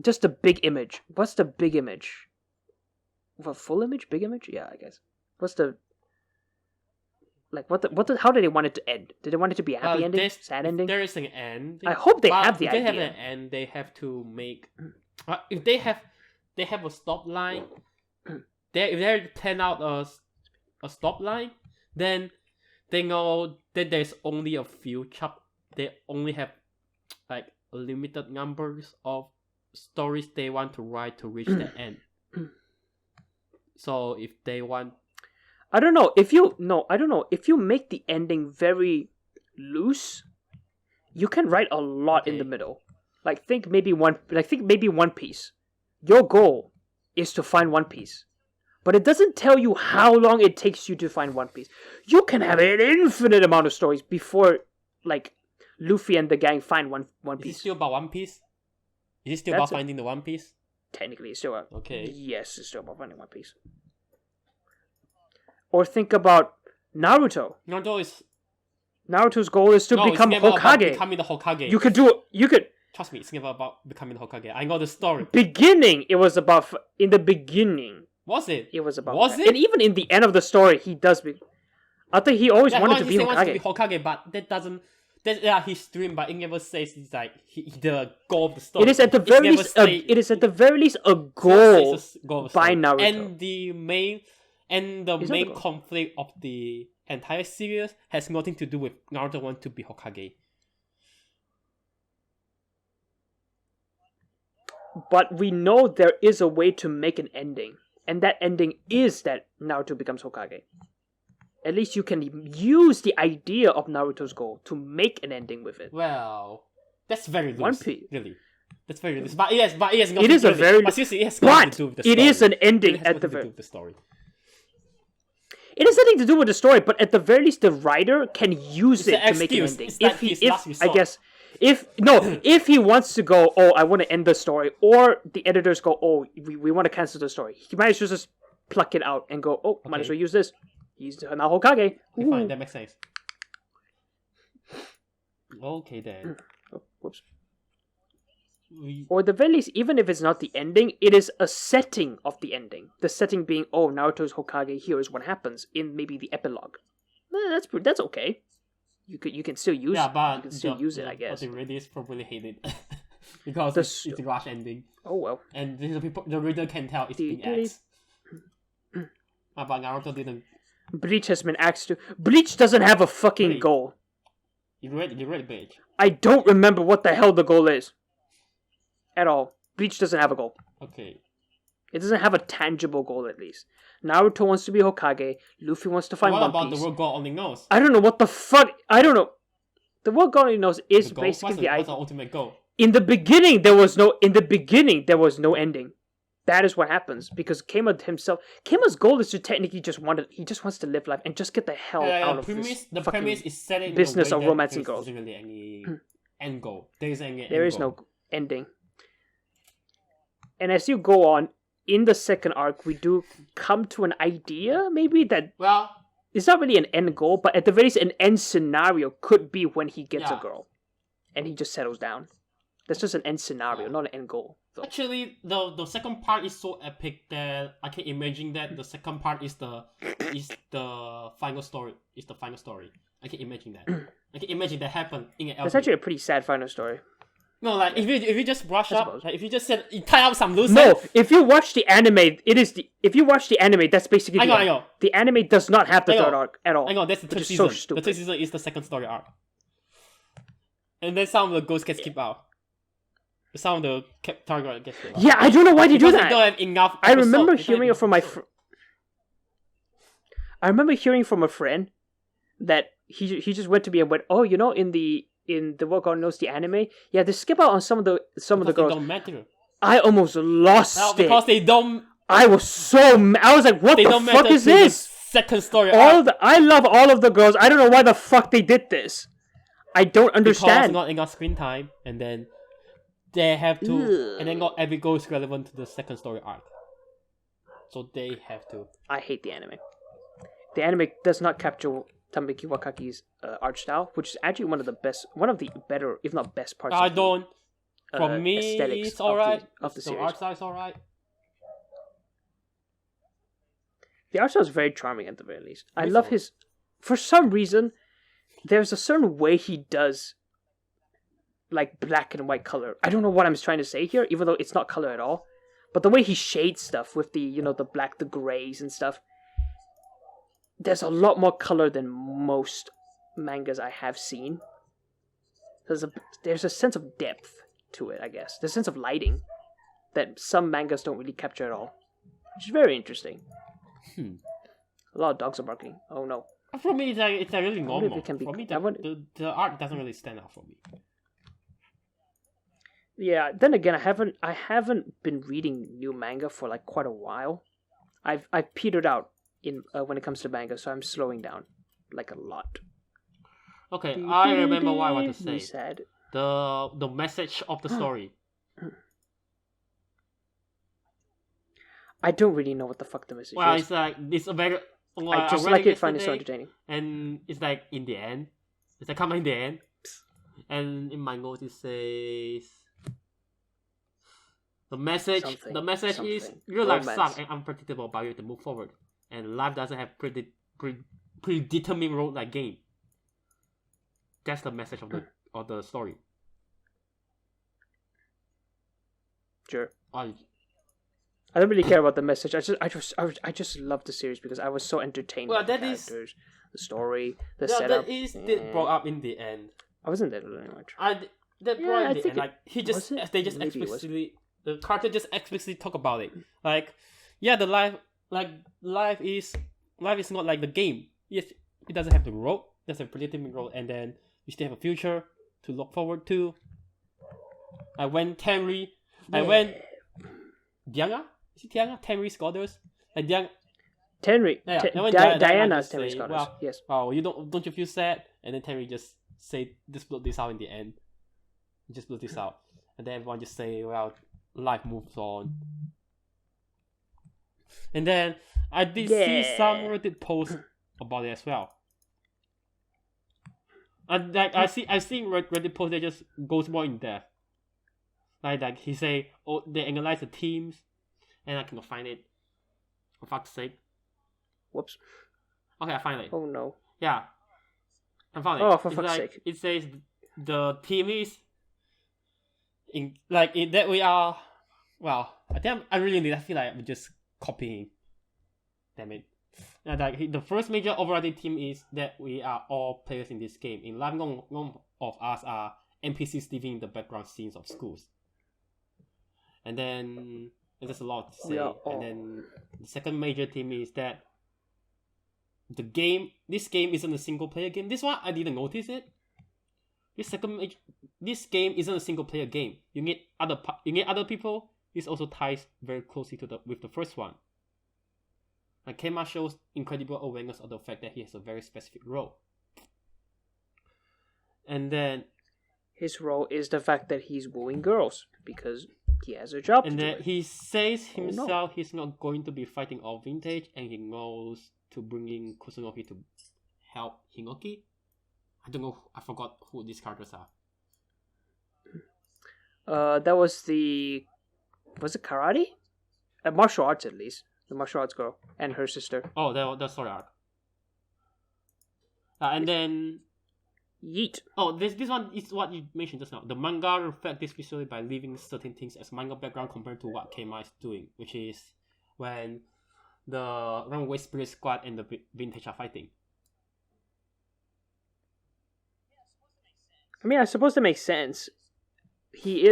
Just the big image. What's the big image? A full image? Big image? Yeah, I guess. What's the how do they want it to end? Do they want it to be a happy ending? Sad ending? There is an end. I hope they have the idea. If they have an end, they have to make if they have a stop line. If they plan out a stop line, then they know that there's only a few they only have like limited numbers of stories they want to write to reach the end. So if they want, I don't know if you make the ending very loose, you can write a lot in the middle. Think maybe One Piece. Your goal is to find One Piece, but it doesn't tell you how long it takes you to find One Piece. You can have an infinite amount of stories before, like, Luffy and the gang find One Piece. Is it still about One Piece? Is it still about finding the One Piece? Technically, it's still okay. Yes, it's still about finding One Piece. Or think about Naruto. Naruto's goal is to become it's never Hokage. About becoming the Hokage. You could. Trust me, it's never about becoming the Hokage. I know the story. It was about. In the beginning. Was it? It was about. Was that. it? And even in the end of the story, he does. I think he always wanted to be Hokage. Wants to be Hokage, but that doesn't. That's his dream, but it never says it's like the goal of the story. It is at the very least. It is at the very least a goal by Naruto. And the main conflict of the entire series has nothing to do with Naruto wanting to be Hokage. But we know there is a way to make an ending, and that ending is that Naruto becomes Hokage. At least you can use the idea of Naruto's goal to make an ending with it. Well, that's very loose. One Piece. Really. That's very loose. But it has nothing it is to a very but seriously, it has nothing to do with the story. It is an ending at the very the story. It has nothing to do with the story, but at the very least the writer can use it to make an ending. If he wants to go, I want to end the story, or the editors go, we want to cancel the story, he might as well just pluck it out and go, might as well use this. He's now Hokage. Okay, fine, that makes sense. Okay then. Whoops. Or at the very least, even if it's not the ending, it is a setting of the ending. The setting being, Naruto's Hokage, here is what happens in maybe the epilogue. That's okay. You can still use it. But you can still use it, I guess. But the readers probably hate it because it's a rush ending. Oh well. And the reader can tell it's being axed. But Naruto didn't. Bleach has been axed too. Bleach doesn't have a fucking goal. You read Bleach. I don't remember what the hell the goal is. At all. Bleach doesn't have a goal. Okay. It doesn't have a tangible goal, at least. Naruto wants to be Hokage. Luffy wants to find One Piece. What about the world God only knows? I don't know what the fuck. I don't know. The world God only knows is basically the idea. What's the ultimate goal? In the beginning, there was no ending. That is what happens because Kama's goal is to technically he just wants to live life and just get the hell out of this. The premise is set in business of romancing girls. There isn't really any end goal. There is no ending. And as you go on in the second arc, we do come to an idea maybe that it's not really an end goal, but at the very least, an end scenario could be when he gets a girl. and he just settles down. That's just an end scenario, not an end goal. Though. Actually, the second part is so epic that I can imagine that the second part is the final story. Is the final story. I can imagine that. I can imagine that happen in an. It's actually a pretty sad final story. No, like if you just brush up, like if you just said you tie up some loose No, ends. if you watch the anime, if you watch the anime, that's basically. I know. The anime does not have the third arc at all. I know that's the third season. The third season is the second story arc. And then some of the ghosts get skipped out. Some of the target gets skipped out. Yeah, I don't know why they do that. They don't have enough. I remember hearing it from my. I remember hearing from a friend that he just went to me and went, oh, you know, in the What God Knows the anime, yeah, they skip out on some of the girls. They don't matter. I almost lost it because they don't. I was so I was like, what the fuck is this? Second story. I love all of the girls. I don't know why the fuck they did this. I don't understand. Because not enough screen time, and then they have to, and then not every goal is relevant to the second story arc. So they have to. I hate the anime. The anime does not capture Tameki Wakaki's art style, which is actually one of the better, if not best parts. I don't. For me, aesthetics it's alright. Of the series. The art style is alright. The art style is very charming at the very least. I love his. For some reason, there's a certain way he does, like black and white color. I don't know what I'm trying to say here, even though it's not color at all. But the way he shades stuff with the the black, the grays and stuff. There's a lot more color than most mangas I have seen. There's a sense of depth to it, I guess. There's a sense of lighting that some mangas don't really capture at all, which is very interesting. A lot of dogs are barking. Oh no. For me, it's really normal. It can be, for me, the art doesn't really stand out for me. Yeah. Then again, I haven't been reading new manga for like quite a while. I've petered out when it comes to manga, so I'm slowing down like a lot. Okay, I remember what I want to say. Sad. The message of the story. I don't really know what the fuck the message is. Well, it's like it's a very. I just like it, find it so entertaining. And it's like in the end, it's like come in the end, and in my notes it says. The message is real life sucks and unpredictable, but you have to move forward. And life doesn't have predetermined road like game. That's the message of the story. Sure. I don't really care about the message. I just love the series because I was so entertained by the characters, the story, the setup. That is brought up in the end. I wasn't there very much. That brought up in the end. Like they just explicitly. The character just explicitly talk about it. Like, yeah, the life is not like the game. Yes, it doesn't have the road. It doesn't have a predictable road, and then you still have a future to look forward to. I went Diana. Is it Diana? Tenry's goddess. Like Diana. Diana's Tenry's goddess. Well, yes. Oh, don't you feel sad? And then Tenry just say, just blurt this out in the end. Just blurt this out, and then everyone just say, well, life moves on. And then I did see some Reddit posts about it as well. And like I see Reddit posts that just goes more in depth. Like he say, oh, they analyze the teams, and I cannot find it. For fuck's sake. Whoops. Okay, I find it. Oh no. Yeah. I found it. Oh, for fuck's sake. It says the team is that we are. Well, I feel like I'm just copying. Damn it. And like the first major overriding theme is that we are all players in this game. In life, none of us are NPCs living in the background scenes of schools. And then there's a lot to say. And then the second major theme is that this game isn't a single player game. This one I didn't notice it. This game isn't a single player game. You need other people. This also ties very closely with the first one. Like Kema shows incredible awareness of the fact that he has a very specific role. And then his role is the fact that he's wooing girls because he has a job. And then he says himself he's not going to be fighting all vintage, and he goes to bringing Kusunoki to help Hingoki. I don't know. I forgot who these characters are. That was the... Was it karate? Martial arts, at least. The martial arts girl and her sister. Oh, that's story arc. And then... Yeet. Oh, this one is what you mentioned just now. The manga reflects this visually by leaving certain things as manga background compared to what Keima is doing, which is when the Runaway Spirit Squad and the Vintage are fighting. I mean, I suppose that makes sense. He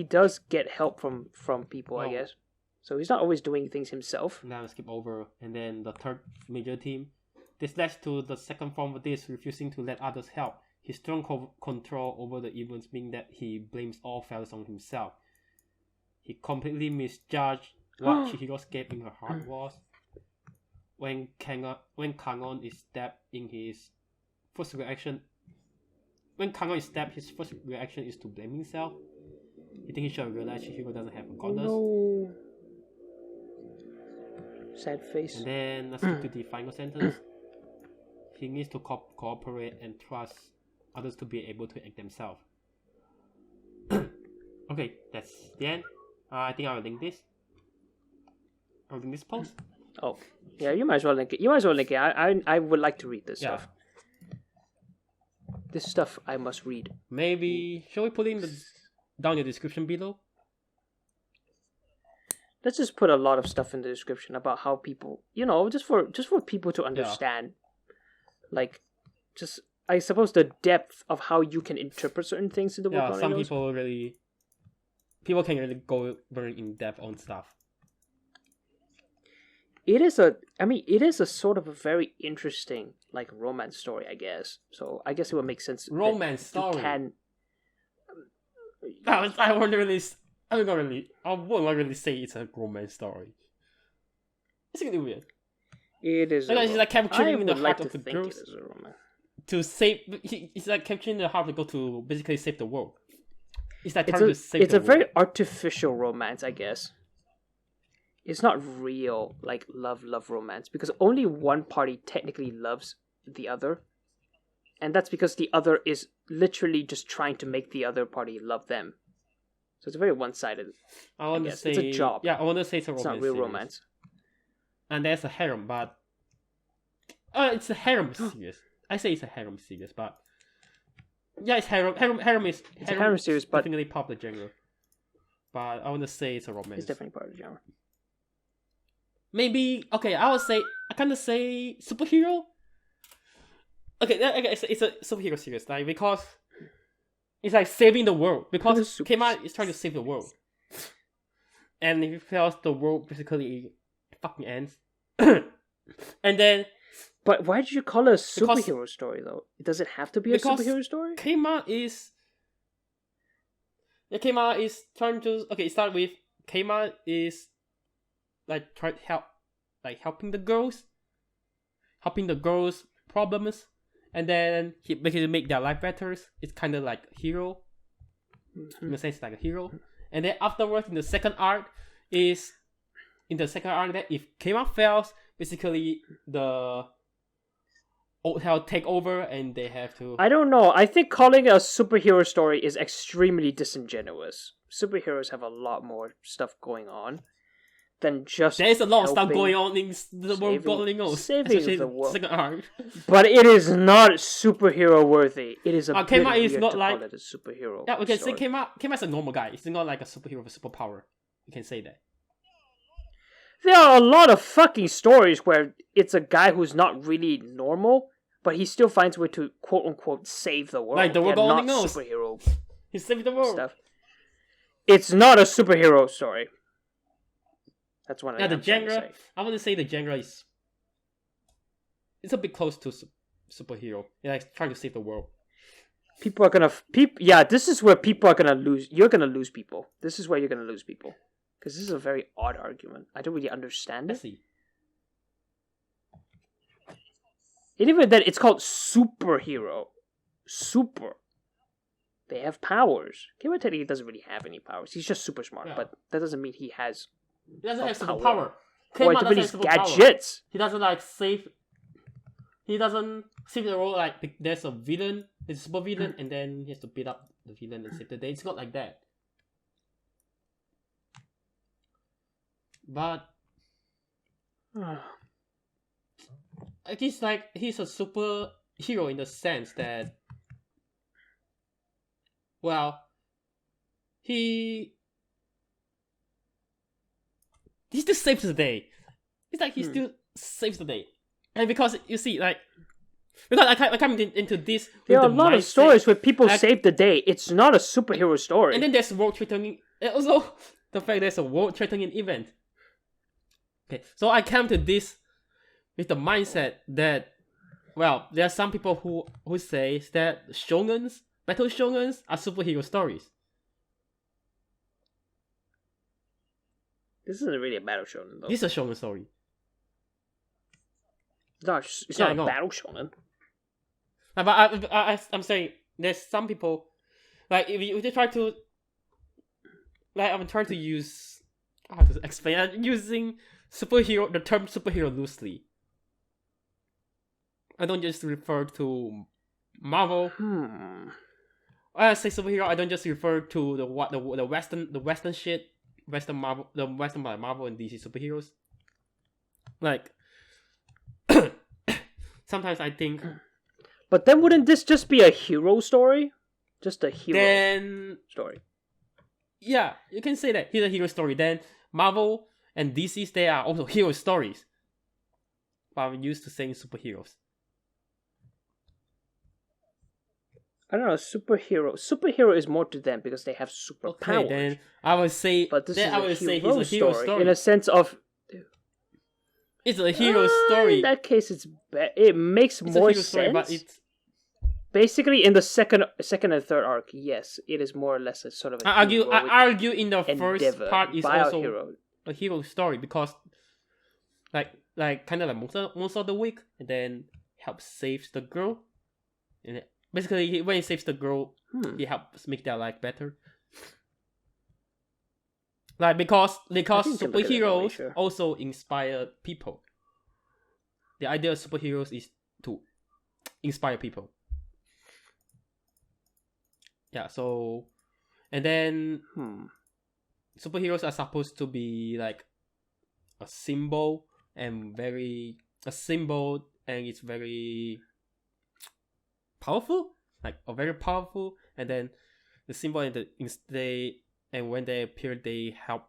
does get help from people, I guess. So he's not always doing things himself. Now skip over, and then the third major team. This leads to the second form of this, refusing to let others help. His strong control over the events means that he blames all failures on himself. He completely misjudged what Chihiro's gap in her heart was. When Kangon is stabbed in his first reaction, his first reaction is to blame himself. You think he should have realized Chihiro doesn't have a goddess? No. Sad face. And then let's get to the final sentence. He needs to cooperate and trust others to be able to act themselves. Okay, that's the end. I think I'll link this. I'll link this post. Oh, yeah, you might as well link it. I would like to read this stuff. This stuff I must read. Maybe shall we put in down in the description below? Let's just put a lot of stuff in the description about how people, just for people to understand. Like, just, I suppose, the depth of how you can interpret certain things in the book. Yeah, some people can really go very in depth on stuff. It is a sort of a very interesting, like, romance story, I guess. So I guess it would make sense. Romance story. I wouldn't really say it's a romance story. It's really weird. It is. It's like capturing the heart of the girls to save. It's like capturing the heart of the girl to basically save the world. It's like trying to save the world. It's a very artificial romance, I guess. It's not real, like, love romance, because only one party technically loves the other, and that's because the other is literally just trying to make the other party love them. So it's very one-sided. I want to say it's a job. Yeah, I want to say it's a romance. It's not real series. romance. And there's a harem, but it's a harem series. I say it's a harem series, but yeah, it's harem. Harem is a harem series, but definitely part of the genre. But I want to say it's a romance. It's definitely part of the genre. Maybe I kind of say superhero. Okay, it's a superhero series, like, because it's like saving the world. Because Keima is trying to save the world, and if he fails, the world basically fucking ends. And then, but why did you call it a superhero story though? Does it have to be a superhero story? Keima is trying to start with Keima is like trying to helping the girls problems, and then he basically make their life better. It's kind of like a hero, in a sense, like a hero. And then afterwards, in the second arc, that if Keima fails, basically the old hell take over, and they have to. I don't know. I think calling it a superhero story is extremely disingenuous. Superheroes have a lot more stuff going on than just. There's a lot of stuff going on in the world going on, saving the world. Second arc. But it is not superhero worthy. It is a bit Keima weird is not to like call it a superhero. Yeah, we can say story. Keima is a normal guy. He's not like a superhero with superpower. You can say that. There are a lot of fucking stories where it's a guy who's not really normal, but he still finds a way to quote unquote save the world. Like the world only knows. Superhero. He saved the world. Stuff. It's not a superhero story. That's one. Yeah, the genre. I want to say the genre is. It's a bit close to superhero. You're like trying to save the world. People are gonna. Yeah, this is where people are gonna lose. You're gonna lose people. This is where you're gonna lose people. Because this is a very odd argument. I don't really understand it. Let's see. And even then, it's called superhero. Super. They have powers. Keima technically doesn't really have any powers. He's just super smart, but that doesn't mean he has. He doesn't have super power. Or even his gadgets. He doesn't save. He doesn't save the world like there's a villain, there's a super villain, and then he has to beat up the villain and save the day. It's not like that. But it's like he's a superhero in the sense that, well, he still saves the day. It's like he still saves the day, and because you see, like, because I come into this. There are with a the lot of mindset, stories where people like, save the day. It's not a superhero story. and then there's world-threatening, and also the fact there's a world-threatening event. Okay, so I come to this with the mindset that, well, there are some people who say that battle shoguns are superhero stories. This isn't really a battle shonen, though. This is a shogun story. It's not I a know. battle shonen. But I'm saying there's some people, like, if you try to, like, I'm trying to use, how to explain, using the term superhero loosely. I don't just refer to Marvel. When I say superhero, I don't just refer to the Western shit, Western Marvel, the Western by Marvel and DC superheroes. Like, sometimes I think. But then wouldn't this just be a hero story? Just a hero story. Yeah, you can say that. Here's a hero story. Then Marvel and DC's, they are also hero stories. But I'm used to saying superheroes. I don't know, superhero is more to them because they have superpowers. Okay, then I would say, but this is he's a hero story. In a sense of, it's a hero story. In that case, it makes more sense. Story, but it's basically in the second and third arc. Yes, it is more or less a sort of. I argue in the first part is also a hero story because, like kind of like most of the week, and then helps save the girl, and basically when he saves the girl, he helps make their life better. Like, because superheroes also inspire people. The idea of superheroes is to inspire people. Yeah, so, and then superheroes are supposed to be like a symbol and it's very powerful, like a very powerful, and then the symbol and when they appear, they help.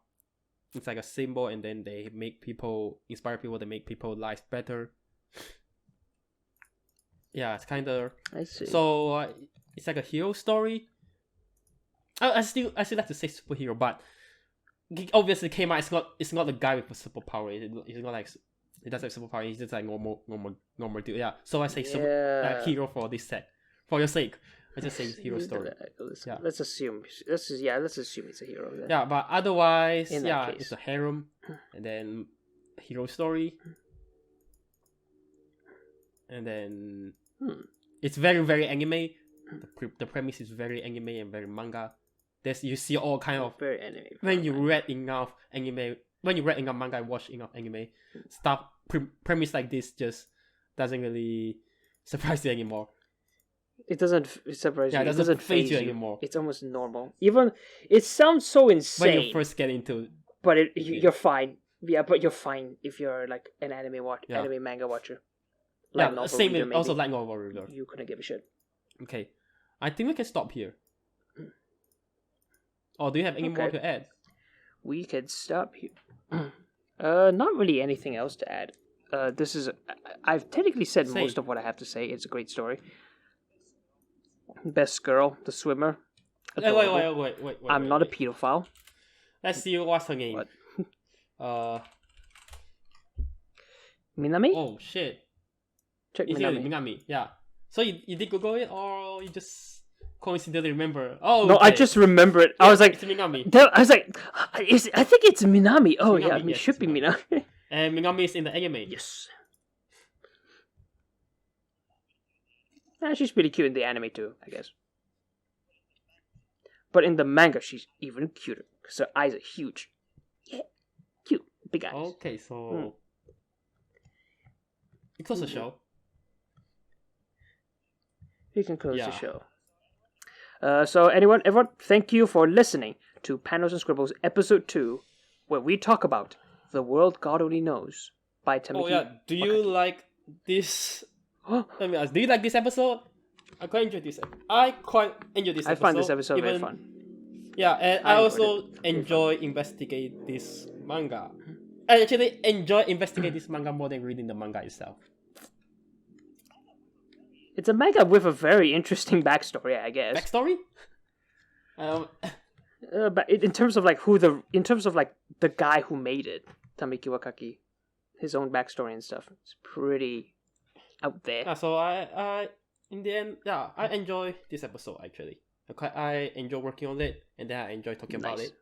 It's like a symbol, and then they inspire people. They make people's lives better. Yeah, it's kind of. I see. So it's like a hero story. I still like to say superhero, but obviously came out. It's not the guy with a superpower. It's not like he doesn't have superpower. He's just like normal dude. Yeah. So I say hero for this set. For your sake, I just say hero story. Let's assume it's a hero. Then. Yeah, but otherwise, it's a harem, and then hero story, and then it's very very anime. The premise is very anime and very manga. You see all kind of very anime. When you read enough manga and watch enough anime stuff, premise like this just doesn't really surprise you anymore. It doesn't surprise you. It doesn't phase you anymore. It's almost normal. Even it sounds so insane when you first get into. But you're fine. Yeah, but you're fine if you're like an anime manga watcher. Same with also light novel reader. You couldn't give a shit. Okay, I think we can stop here. Or do you have any more to add? We could stop here. Not really anything else to add. I've technically said most of what I have to say. It's a great story. Best girl, the swimmer. Wait. I'm not a pedophile. Let's see what's her name. What? Minami? Oh shit. Check Minami. Yeah. So you did Google it, or you just coincidentally remember? Oh no, I just remember it. I was like, it's Minami. I was like, I think it's Minami. Oh Minami, yeah, it should be Minami. And Minami is in the anime. Yes. She's pretty cute in the anime too, I guess. But in the manga, she's even cuter because her eyes are huge. Yeah, cute, big eyes. Okay, so you close the show. You can close the show. So everyone, thank you for listening to Panels and Scribbles episode 2, where we talk about The World God Only Knows by Tamaki. Oh yeah, do you like this? Let me ask. Do you like this episode? I quite enjoyed this. I I find this episode very fun. Yeah, and I also enjoy investigate this manga. I actually enjoy investigate this manga more than reading the manga itself. It's a manga with a very interesting backstory, I guess. Backstory? But in terms of like the guy who made it, Tamaki Wakaki, his own backstory and stuff, it's pretty out there. Yeah, so I in the end, yeah, I enjoy this episode actually. I enjoy working on it, and then I enjoy talking about it.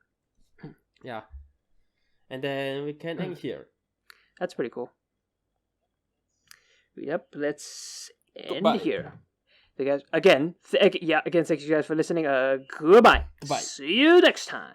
Yeah, and then we can end here. That's pretty cool. Yep, let's end Goodbye. here. So guys, again, thank you guys for listening. Goodbye. Goodbye. See you next time.